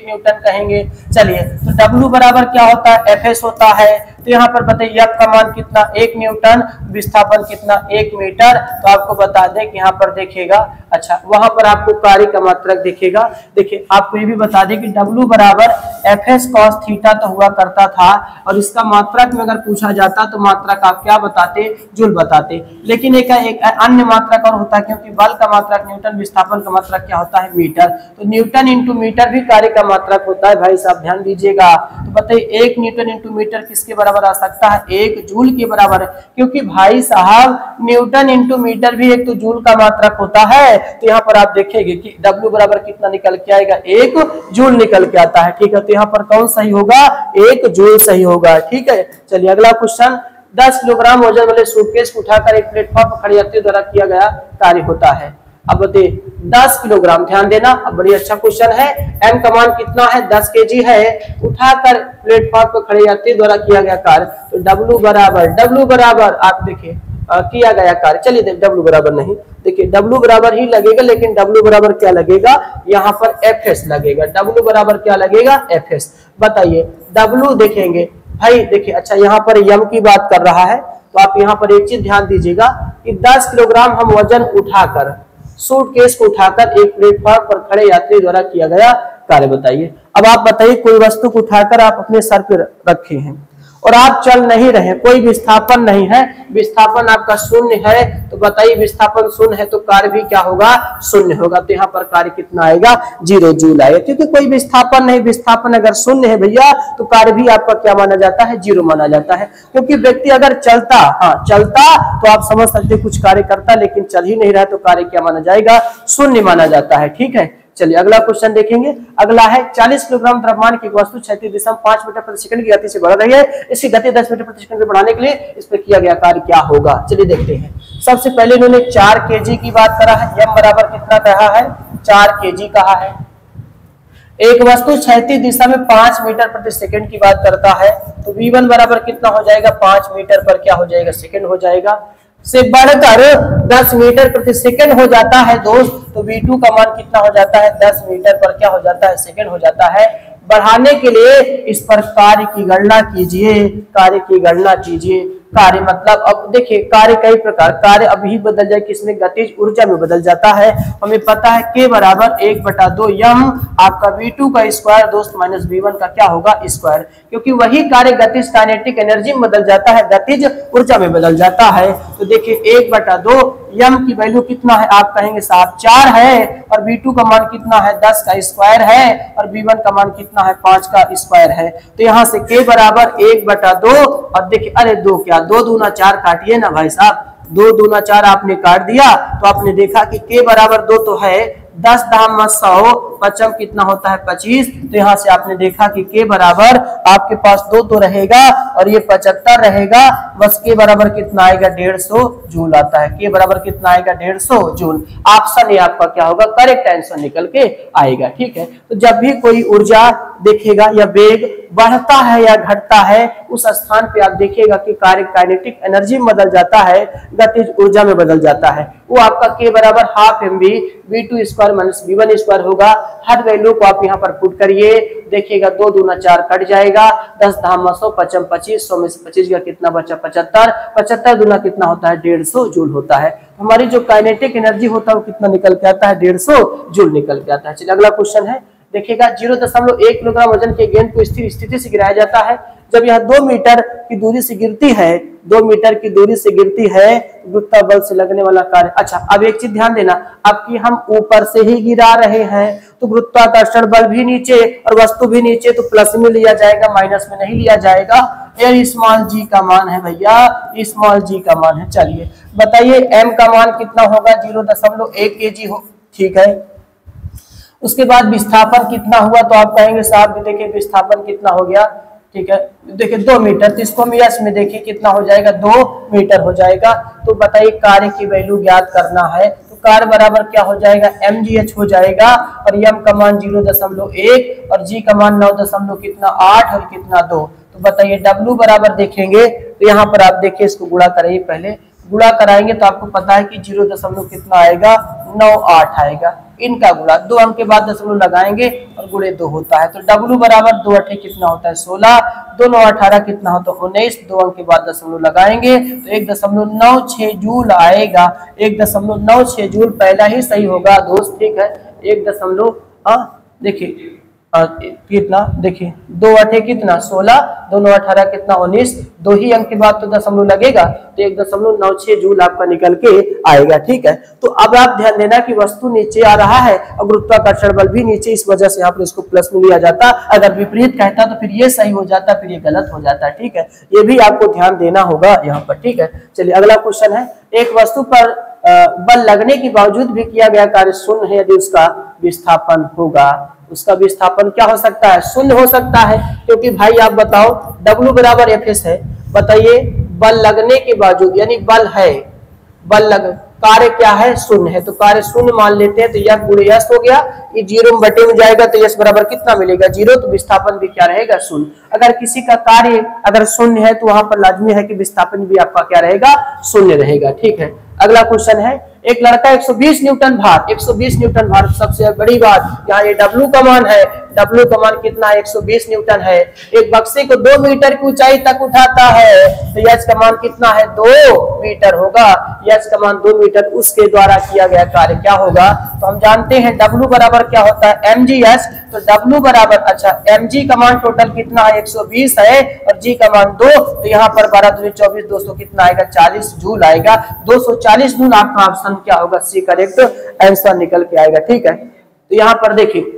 न्यूटन कहेंगे। चलिए, तो W बराबर क्या होता है, Fs होता है। तो यहाँ पर बताइए F का मान कितना 1 न्यूटन, विस्थापन कितना 1 मीटर। तो आपको बता दें कि यहाँ पर देखेगा, अच्छा वहां पर आपको कार्य का मात्रक दिखेगा। देखिए आपको ये भी बता दें कि W बराबर Fs cos थीटा तो हुआ करता था, और इसका मात्रक में अगर पूछा जाता तो मात्रक आप क्या बताते, जूल बताते। लेकिन एक अन्य मात्रक और होता है, क्योंकि बल का मात्रक न्यूटन, विस्थापन का मात्रक क्या होता है मीटर। तो न्यूटन इंटू मीटर भी कार्य का मात्रक होता है भाई साहब, ध्यान दीजिएगा। तो बताइए 1 न्यूटन इंटू मीटर किसके बराबर आ सकता है, 1 जूल के बराबर है, क्योंकि भाई साहब न्यूटन इंटू मीटर भी एक तो जूल का मात्रक होता है। तो यहाँ पर आप देखेंगे कि W बराबर कितना निकल के आएगा, 1 जूल निकल के आता है। ठीक है, तो यहाँ पर कौन सही होगा, 1 जूल सही होगा। ठीक है, चलिए अगला क्वेश्चन, 10 किलोग्राम वजन वाले सूटकेस को उठाकर एक प्लेटफॉर्म पर खड़े यात्रियों द्वारा किया गया कार्य होता है। अब बताइए 10 किलोग्राम, ध्यान देना, अब बड़ी अच्छा क्वेश्चन है। m का मान कितना है 10 kg है, उठाकर प्लेटफॉर्म पर खड़े यात्री द्वारा किया गया कार्य। तो W बराबर आप देखिए किया गया कार्य, चलिए W बराबर नहीं, देखिए W बराबर ही लगेगा, लेकिन W बराबर क्या लगेगा, यहाँ पर Fs लगेगा। W बराबर क्या लगेगा, Fs। बताइए W देखेंगे भाई, देखिए अच्छा यहाँ पर यम की बात कर रहा है, तो आप यहाँ पर एक चीज ध्यान दीजिएगा कि 10 किलोग्राम हम वजन उठाकर, सूटकेस को उठाकर एक प्लेटफॉर्म पर खड़े यात्री द्वारा किया गया कार्य। बताइए, अब आप बताइए कोई वस्तु को उठाकर आप अपने सर पर रखे हैं और आप चल नहीं रहे, कोई विस्थापन नहीं है, विस्थापन आपका शून्य है। तो बताइए विस्थापन शून्य है तो कार्य भी क्या होगा, शून्य होगा। तो यहाँ पर कार्य कितना आएगा, 0 जूल आएगा, क्योंकि कोई विस्थापन नहीं, विस्थापन अगर शून्य है भैया तो कार्य भी आपका क्या माना जाता है, 0 माना जाता है। क्योंकि व्यक्ति अगर चलता, चलता तो आप समझ सकते कुछ कार्य करता, लेकिन चल ही नहीं रहा तो कार्य क्या माना जाएगा, शून्य माना जाता है। ठीक है, चलिए अगला क्वेश्चन देखेंगे। अगला है 40 किलोग्राम द्रव्यमान की वस्तु क्षैतिज दिशा में 5 मीटर प्रति सेकंड की गति से बढ़ रही है, इसकी गति 10 मीटर प्रति सेकंड बढ़ाने के लिए इस पर किया गया कार्य क्या होगा। चलिए देखते हैं। सबसे पहले इन्होंने 4 kg की बात करा है, m बराबर कितना कहा है, 4 kg कहा है। एक वस्तु क्षैतिज दिशा में 5 मीटर प्रति सेकंड की बात करता है, तो v1 बराबर कितना हो जाएगा, 5 मीटर पर क्या हो जाएगा, सेकंड हो जाएगा, से बढ़कर 10 मीटर प्रति सेकंड हो जाता है दोस्त। तो v2 का मान कितना हो जाता है, 10 मीटर पर क्या हो जाता है, सेकंड हो जाता है। बढ़ाने के लिए इस पर कार्य की गणना कीजिए, कार्य की गणना कीजिए। कार्य मतलब अब देखिए कार्य कई प्रकार, कार्य अभी बदल जाए किसमें, गतिज ऊर्जा में बदल जाता है। हमें पता है K बराबर 1/2 यम आपका v2 का स्क्वायर दोस्त माइनस v1 का क्या होगा, स्क्वायर, क्योंकि वही कार्य गतिज काइनेटिक एनर्जी में बदल जाता है, गतिज ऊर्जा में बदल जाता है। तो देखिए 1/2 यम की वैल्यू कितना है, आप कहेंगे साहब 4 है, और v2 का मान कितना है, 10 का स्क्वायर है, और v1 का मान कितना है, 5 का स्क्वायर है। तो यहाँ से K बराबर 1/2, और देखिए अरे 2 क्या, 2 दूना 4 काटिए ना भाई साहब, 2 दूना 4 आपने काट दिया, तो आपने देखा कि K बराबर 2 तो है, 10 दाम 100, पचम कितना होता है 25। तो यहाँ से आपने देखा कि के बराबर आपके पास 2 तो रहेगा और ये 75 रहेगा, बस के बराबर कितना आएगा 150 जूल आता है। के बराबर कितना आएगा 150 जूल। ऑप्शन ए आपका क्या होगा, करेक्ट आंसर निकल के आएगा। ठीक है, तो जब भी कोई ऊर्जा देखेगा या वेग बढ़ता है या घटता है, उस स्थान पे आप देखिएगा कि कार्य काइनेटिक एनर्जी में बदल जाता है, गतिज ऊर्जा में बदल जाता है। वो आपका के बराबर half mv v2 square minus v1 square होगा। हर वैल्यू को आप यहाँ पर पुट करिए, देखिएगा 2 दूना 4 कट जाएगा, 10 धामा 100 पचम 25, 100 में से 25 का कितना बचा 75, 75 दूना कितना होता है 150 जूल होता है। हमारी जो काइनेटिक एनर्जी होता है वो कितना निकल के आता है 150 जूल निकल के आता है। चलिए अगला क्वेश्चन है, देखिएगा 0.1 किलोग्राम वजन के गेंद को स्थिर स्थिति से गिराया जाता है। जब यह 2 मीटर की दूरी से गिरती है, 2 मीटर की दूरी से गिरती है, गुरुत्वाकर्षण बल से लगने वाला कार्य। अच्छा, अब एक चीज ध्यान देना, अब कि हम ऊपर से ही गिरा रहे हैं तो गुरुत्वाकर्षण बल भी नीचे और वस्तु भी नीचे, तो प्लस में लिया जाएगा, माइनस में नहीं लिया जाएगा। ये स्मॉल जी का मान है भैया, स्मॉल जी का मान है। चलिए बताइए m का मान कितना होगा, 0.1 kg हो। ठीक है, उसके बाद विस्थापन कितना हुआ, तो आप कहेंगे साहब देखिए विस्थापन कितना हो गया। ठीक है, देखिए 2 मीटर, तो इसको हम यस में देखिए कितना हो जाएगा 2 मीटर हो जाएगा। तो बताइए कार्य की वैल्यू ज्ञात करना है, तो कार्य बराबर क्या हो जाएगा mgh हो जाएगा, और m का मान 0.1 और g का मान 9.8 और कितना 2। तो बताइए w बराबर देखेंगे, तो यहाँ पर आप देखिए इसको गुणा करिए, पहले गुणा कराएंगे तो आपको पता है कि 0. कितना आएगा 98 आएगा। इनका गुणा 2 अंक के बाद दशमलव लगाएंगे और गुणे 2 होता है, तो W बराबर 2 अठे कितना होता है 16, 2 9 18 कितना होता है 19, 2 अंक के बाद दशमलव लगाएंगे तो 1.96 जूल आएगा। 1.96 जूल पहला ही सही होगा दोस्त। ठीक है, 1. देखिए कितना, देखिए 2 अठे कितना 16, 2 9 18 कितना 19, 2 ही अंक के बाद तो दशमलव लगेगा, तो 1.96 जूल आपका निकल के आएगा। ठीक है, तो अब आप ध्यान देना कि वस्तु नीचे आ रहा है और गुरुत्वाकर्षण बल भी नीचे, इस वजह से यहाँ पर इसको प्लस में लिया जाता। अगर विपरीत कहता तो फिर ये सही हो जाता, फिर ये गलत हो जाता। ठीक है, ये भी आपको ध्यान देना होगा यहाँ पर। ठीक है, चलिए अगला क्वेश्चन है, एक वस्तु पर बल लगने के बावजूद भी किया गया कार्य शून्य है यदि उसका विस्थापन होगा। उसका विस्थापन क्या हो सकता है, शून्य हो सकता है, क्योंकि भाई आप बताओ W बराबर Fs है। बताइए बल लगने के बावजूद, यानी बल है, बल लग, कार्य क्या है शून्य है, तो कार्य शून्य मान लेते हैं, तो यह गुणे यस हो गया, ये 0 बटे में जाएगा तो यस बराबर कितना मिलेगा 0, तो विस्थापन भी क्या रहेगा शून्य। अगर किसी का कार्य अगर शून्य है तो वहां पर लाजमी है कि विस्थापन भी आपका क्या रहेगा शून्य रहेगा। ठीक है, अगला क्वेश्चन है, एक लड़का 120 न्यूटन भार, 120 न्यूटन भार, सबसे बड़ी बात यहाँ ये W का मान है, W का मान कितना 120 न्यूटन है। एक बक्से को 2 मीटर की ऊंचाई तक उठाता है, तो यस का मान कितना है 2 मीटर होगा। यस का मान 2 मीटर, उसके द्वारा किया गया कार्य क्या होगा, तो हम जानते हैं W बराबर क्या होता है mgs, तो W बराबर, अच्छा mg का मान टोटल कितना है 120 है और g का मान 2, तो यहाँ पर 12 दूनी 24, 200 कितना आएगा 40 जूल आएगा। 240 जूल आपका ऑप्शन क्या होगा, सी करेक्ट आंसर निकल के आएगा। ठीक है, तो यहाँ पर देखिए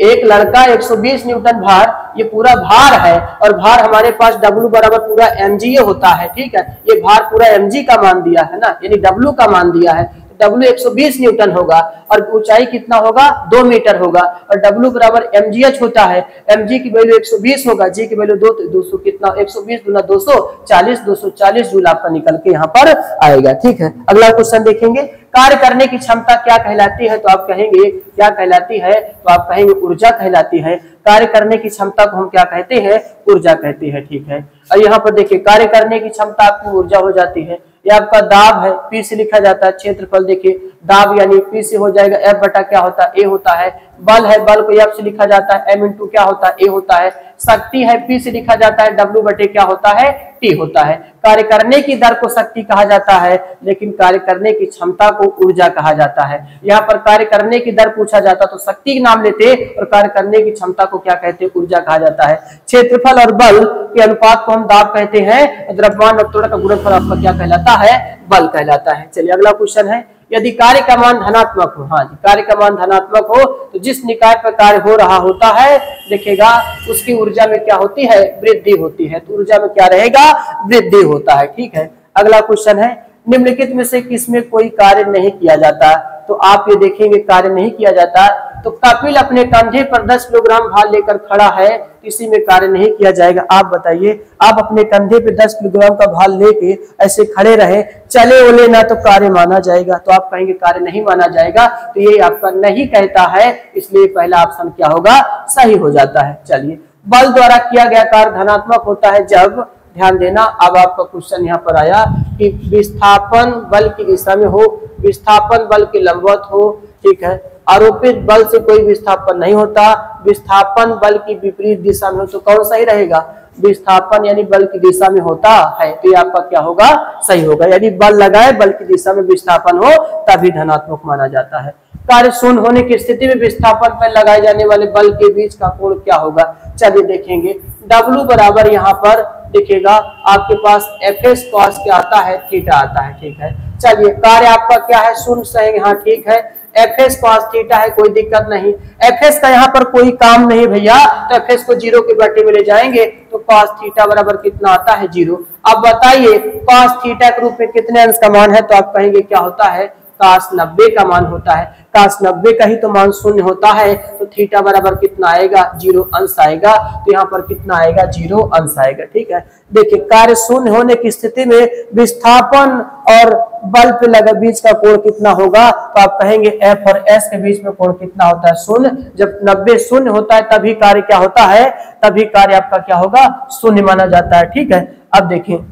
एक लड़का 120 न्यूटन भार, ये पूरा भार है और भार हमारे पास W बराबर पूरा mg होता है। ठीक है, ये भार पूरा mg का मान दिया है ना, यानी W का मान दिया है, W 120 न्यूटन होगा और ऊंचाई कितना होगा 2 मीटर होगा, और W बराबर mgh होता है, mg की वैल्यू 120 होगा, g की वैल्यू 200 कितना 120 गुना 240, 240 जूल आपका निकल के यहाँ पर आएगा। ठीक है, अगला क्वेश्चन देखेंगे, कार्य करने की क्षमता क्या कहलाती है, तो आप कहेंगे क्या कहलाती है, तो आप कहेंगे ऊर्जा कहलाती है। कार्य करने की क्षमता को हम क्या कहते हैं, ऊर्जा कहते हैं। ठीक है, और यहाँ पर देखिए कार्य करने की क्षमता आपकी ऊर्जा हो जाती है। यह आपका दाब है, P से लिखा जाता है, क्षेत्रफल देखिए दाब यानी P से हो जाएगा F बटा क्या होता है A होता है, बल है, बल को F से लिखा जाता है, M इंटू क्या होता है A होता है, शक्ति है P से लिखा जाता है, W बटे क्या होता है T होता है। कार्य करने की दर को शक्ति कहा जाता है, लेकिन कार्य करने की क्षमता को ऊर्जा कहा जाता है। यहाँ पर कार्य करने की दर पूछा जाता तो शक्ति का नाम लेते और कार्य करने की क्षमता को क्या कहते हैं, ऊर्जा कहा जाता है। क्षेत्रफल और बल के अनुपात को हम दाब कहते हैं, द्रव्यमान और त्वरण का गुणनफल आपका क्या कहलाता है, बल कहलाता है। चलिए अगला क्वेश्चन है, यदि कार्य का मान धनात्मक हो, हाँ जी कार्य का मान धनात्मक हो तो जिस निकाय पर कार्य हो रहा होता है देखिएगा उसकी ऊर्जा में क्या होती है, वृद्धि होती है, तो ऊर्जा में क्या रहेगा, वृद्धि होता है। ठीक है, अगला क्वेश्चन है, निम्नलिखित में से किसमें कोई कार्य नहीं किया जाता? तो आप ये देखेंगे कार्य नहीं किया जाता, तो कपिल अपने कंधे पर 10 किलोग्राम भार लेकर खड़ा है, किसी में कार्य नहीं किया जाएगा। आप बताइए, आप अपने कंधे पे 10 किलोग्राम का भार लेके ऐसे खड़े रहे, चले ओले ना, तो कार्य माना जाएगा? तो आप कहेंगे कार्य नहीं माना जाएगा, तो ये आपका नहीं कहता है, इसलिए पहला ऑप्शन क्या होगा? सही हो जाता है। चलिए, बल द्वारा किया गया कार्य धनात्मक होता है जब, ध्यान देना, अब आपका क्वेश्चन यहाँ पर आया कि विस्थापन बल की दिशा में हो, विस्थापन बल के लंबवत हो, ठीक है। आरोपित बल से कोई विस्थापन नहीं होता, विस्थापन बल की विपरीत दिशा में हो, तो कौन सही रहेगा? विस्थापन यानी बल की दिशा में होता है, तो ये आपका क्या होगा? सही होगा। यदि बल लगाए, बल की दिशा में विस्थापन हो, तभी धनात्मक माना जाता है। कार्य शून्य होने की स्थिति में विस्थापन पर लगाए जाने वाले बल के बीच का कोण क्या होगा? चलिए देखेंगे, W बराबर यहाँ पर देखिएगा आपके पास Fs cos क्या आता है? थीटा आता है, ठीक है। चलिए, कार्य आपका क्या है? शून्य सही, हाँ ठीक है, Fs cos थीटा है, कोई दिक्कत नहीं। Fs का यहाँ पर कोई काम नहीं भैया, तो Fs को 0 के बटे में ले जाएंगे, तो cos थीटा बराबर कितना आता है? 0। अब बताइए cos थीटा के रूप में कितने अंश का मान है? तो आप कहेंगे क्या होता है? cos 90 का मान होता है। cos 90 का ही तो मान शून्य होता है, तो थीटा बराबर कितना आएगा? 0 अंश आएगा, तो यहाँ पर कितना आएगा? 0 अंश आएगा, ठीक है। देखिए, कार्य शून्य होने की स्थिति में विस्थापन और बल पे लगा बीच का कोण कितना होगा? तो आप कहेंगे F और S के बीच में कोण कितना होता है? शून्य। जब 90 शून्य होता है तभी कार्य क्या होता है? तभी कार्य आपका क्या होगा? शून्य माना जाता है, ठीक है। अब देखिए,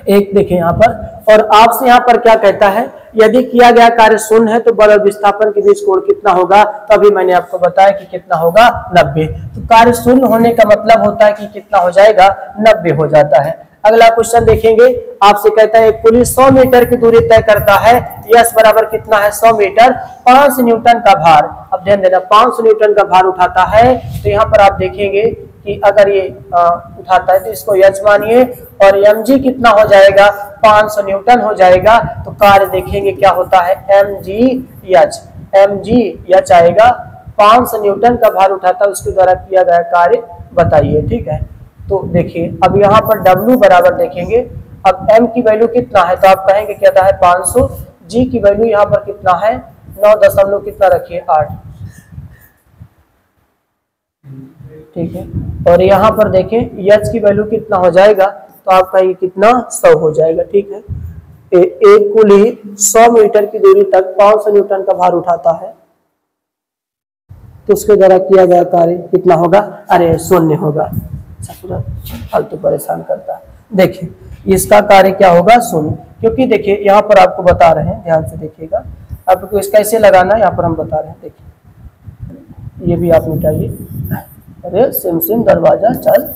एक देखें यहाँ पर, और आपसे यहाँ पर क्या कहता है? यदि किया गया कार्य शून्य है तो बल और विस्थापन के बीच कोण कितना होगा? तभी मैंने आपको बताया कि कितना होगा? 90। तो कार्य शून्य होने का मतलब होता है कि कितना हो जाएगा? 90 हो जाता है। अगला क्वेश्चन देखेंगे, आपसे कहता है पुलिस 100 मीटर की दूरी तय करता है, यस बराबर कितना है? 100 मीटर, 5 न्यूटन का भार। अब ध्यान देना, 500 न्यूटन का भार उठाता है, तो यहाँ पर आप देखेंगे कि अगर ये उठाता है तो इसको यच मानिए, और mg कितना हो जाएगा? 500 न्यूटन हो जाएगा। तो कार्य देखेंगे क्या होता है? mg यच आएगा, 500 न्यूटन का भार उठाता है, उसके द्वारा किया गया कार्य बताइए, ठीक है। तो देखिए, अब यहाँ पर W बराबर देखेंगे, अब m की वैल्यू कितना है? तो आप कहेंगे क्या है? 500। g की वैल्यू यहाँ पर कितना है? 9 दशमलव कितना रखिए? 8, ठीक है। और यहाँ पर देखें h की वैल्यू कितना हो जाएगा? तो आपका ये कितना? 100 हो जाएगा, ठीक है। एक कुली 100 मीटर की दूरी तक 500 न्यूटन का भार उठाता है, तो उसके द्वारा किया गया कार्य कितना होगा? अरे शून्य होगा, पूरा फालतू परेशान करता है। देखिए, इसका कार्य क्या होगा? शून्य, क्योंकि देखिए यहाँ पर आपको बता रहे हैं, ध्यान से देखिएगा, आपको इसका कैसे लगाना है यहाँ पर हम बता रहे हैं। देखिए, ये भी आप मिटाइए, अरे सिम दरवाजा चल।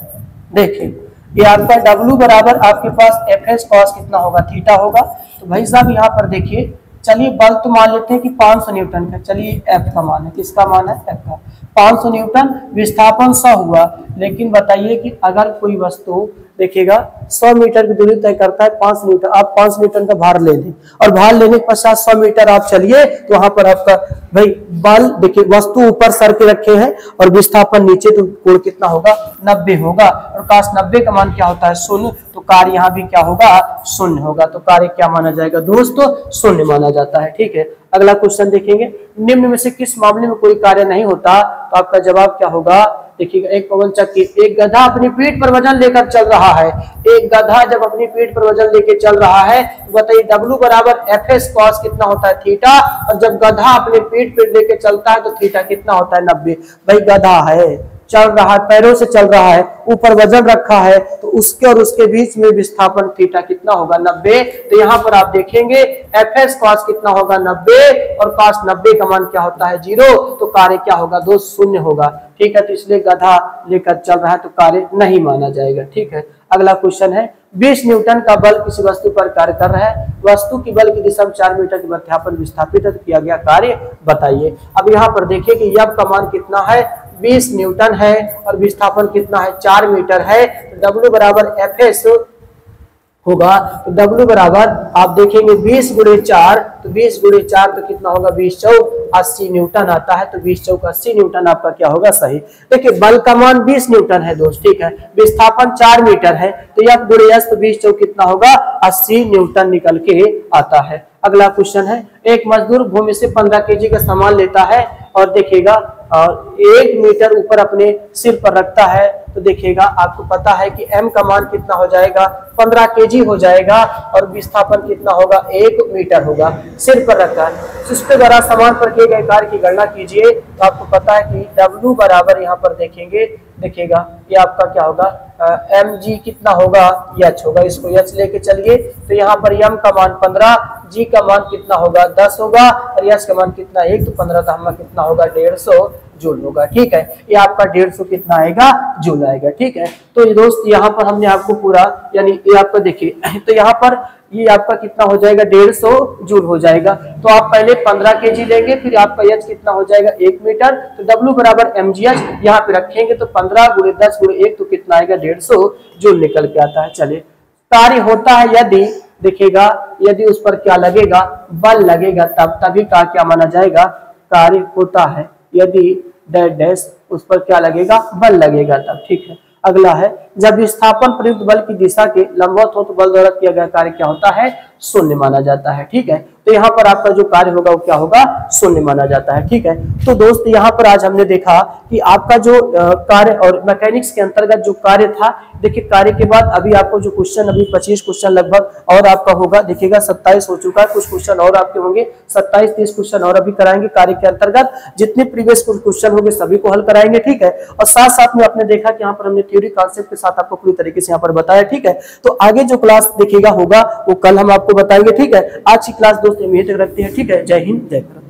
देखिए, ये आपका W बराबर आपके पास Fs cos कितना होगा? थीटा होगा। तो भाई साहब यहाँ पर देखिए, चलिए बल तो मान लेते हैं कि 500 न्यूटन का, चलिए F का मान है, किसका मान है? F का। 500 न्यूटन, विस्थापन 100 हुआ, लेकिन बताइए कि अगर कोई वस्तु देखिएगा 100 मीटर की दूरी तय करता है 5 न्यूटन, आप 5 न्यूटन का भार ले लें, और भार लेने के पश्चात 100 मीटर आप चलिए, तो वहां पर आपका भाई बल देखिए, वस्तु ऊपर सर के रखे हैं और विस्थापन नीचे, तो कोण कितना होगा? 90 होगा। और cos 90 का मान क्या होता है? शून्य। तो कार्य यहाँ भी क्या होगा? शून्य होगा। तो कार्य क्या माना जाएगा दोस्तों? शून्य माना जाता है, ठीक है। अगला क्वेश्चन देखेंगे, निम्न में से किस मामले में कोई कार्य नहीं होता? तो आपका जवाब क्या होगा? देखिएगा, एक पवन चक्की, एक गधा अपनी पीठ पर वजन लेकर चल रहा है। एक गधा जब अपनी पीठ पर वजन लेकर चल रहा है, तो बताइए W बराबर Fs cos कितना होता है? थीटा। और जब गधा अपने पीठ पर लेकर चलता है तो थीटा कितना होता है? 90। भाई गधा है, चल रहा है, पैरों से चल रहा है, ऊपर वजन रखा है, तो उसके और उसके बीच में विस्थापन थीटा कितना होगा? 90। तो यहाँ पर आप देखेंगे Fs cos कितना होगा? 90, और cos 90 का मान क्या होता है? 0। तो कार्य क्या होगा दोस्त? शून्य होगा, ठीक है। तो इसलिए गधा लेकर चल रहा है, तो कार्य नहीं माना जाएगा, ठीक है। अगला क्वेश्चन है, 20 न्यूटन का बल किसी वस्तु पर कार्य कर रहा है, वस्तु की बल की दिशा में 4 मीटर के विस्थापन विस्थापित है, तो किया गया कार्य बताइए। अब यहाँ पर देखिए कि F का मान कितना है? 20 न्यूटन है, और विस्थापन कितना है? 4 मीटर है। W बराबर Fs होगा। तो W बराबर आप देखेंगे 20 गुणे 4, तो 20 गुणे 4 तो कितना होगा, 20 चौक 80 न्यूटन आता है। तो 20 चौक 80 न्यूटन आपका क्या होगा, सही। देखिए बल का मान 20 न्यूटन है दोस्त, ठीक है। विस्थापन 4 मीटर है, तो F गुणे S, तो 20 चौक कितना होगा, 80 न्यूटन निकल के आता है। अगला क्वेश्चन है, एक मजदूर भूमि से 15 केजी का सामान लेता है और देखिएगा 1 मीटर ऊपर अपने सिर पर रखता है, तो देखिएगा आपको पता है कि m का मान कितना हो जाएगा, 15 केजी हो जाएगा और विस्थापन कितना होगा, 1 मीटर होगा, सिर पर रखा है। उसके द्वारा सामान पर किए गए कार्य की गणना कीजिए। तो आपको पता है कि W बराबर यहाँ पर देखेंगे, देखिएगा ये आपका क्या होगा, mg कितना होगा, h होगा, इसको h लेके चलिए। तो यहाँ पर m का मान 15, g का मान कितना होगा, 10 होगा और h का मान कितना 1, तो 15 का हमारा कितना होगा, 150 जूल होगा, ठीक है। ये आपका 150 कितना आएगा, जूल आएगा, ठीक है। तो ये दोस्त यहाँ पर हमने आपको पूरा, यानी ये आपका देखिए, तो यहाँ पर ये आपका कितना हो जाएगा, 150 जूल हो जाएगा। तो आप पहले 15 केजी लेंगे, फिर आपका एच कितना हो जाएगा, 1 मीटर। तो W बराबर mgh यहाँ पे रखेंगे, तो 15 गुणे 10 गुणे 1, तो कितना आएगा, 150 जूल निकल के आता है। चलिए, कार्य होता है यदि, देखिएगा यदि उस पर क्या लगेगा, बल लगेगा, तब तभी का क्या माना जाएगा, कार्य होता है यदि डैश डैश उस पर क्या लगेगा, बल लगेगा तब, ठीक है। अगला है, जब विस्थापन प्रयुक्त बल की दिशा के लंबवत हो तो बल द्वारा किया गया कार्य क्या होता है, शून्य माना जाता है, ठीक है। तो यहाँ पर आपका जो कार्य होगा वो क्या होगा, शून्य माना जाता है, ठीक है। तो दोस्त यहाँ पर आज हमने देखा कि आपका जो कार्य और मैकेनिक्स के अंतर्गत जो कार्य था, देखिए कार्य के बाद अभी आपको जो क्वेश्चन, अभी 25 क्वेश्चन लगभग और आपका होगा, देखिएगा 27 हो चुका है, कुछ क्वेश्चन और आपके होंगे, 27-30 क्वेश्चन और अभी कराएंगे कार्य के अंतर्गत। जितने प्रीवियस क्वेश्चन होंगे सभी को हल कराएंगे, ठीक है। और साथ साथ में आपने देखा कि यहाँ पर हमने थ्योरी कॉन्सेप्ट के साथ आपको पूरी तरीके से यहाँ पर बताया, ठीक है। तो आगे जो क्लास देखिएगा होगा वो कल हम आपको बताएंगे, ठीक है। आज की क्लास दोस्त यहीं तक रखते हैं, ठीक है। जय हिंद, जय भारत।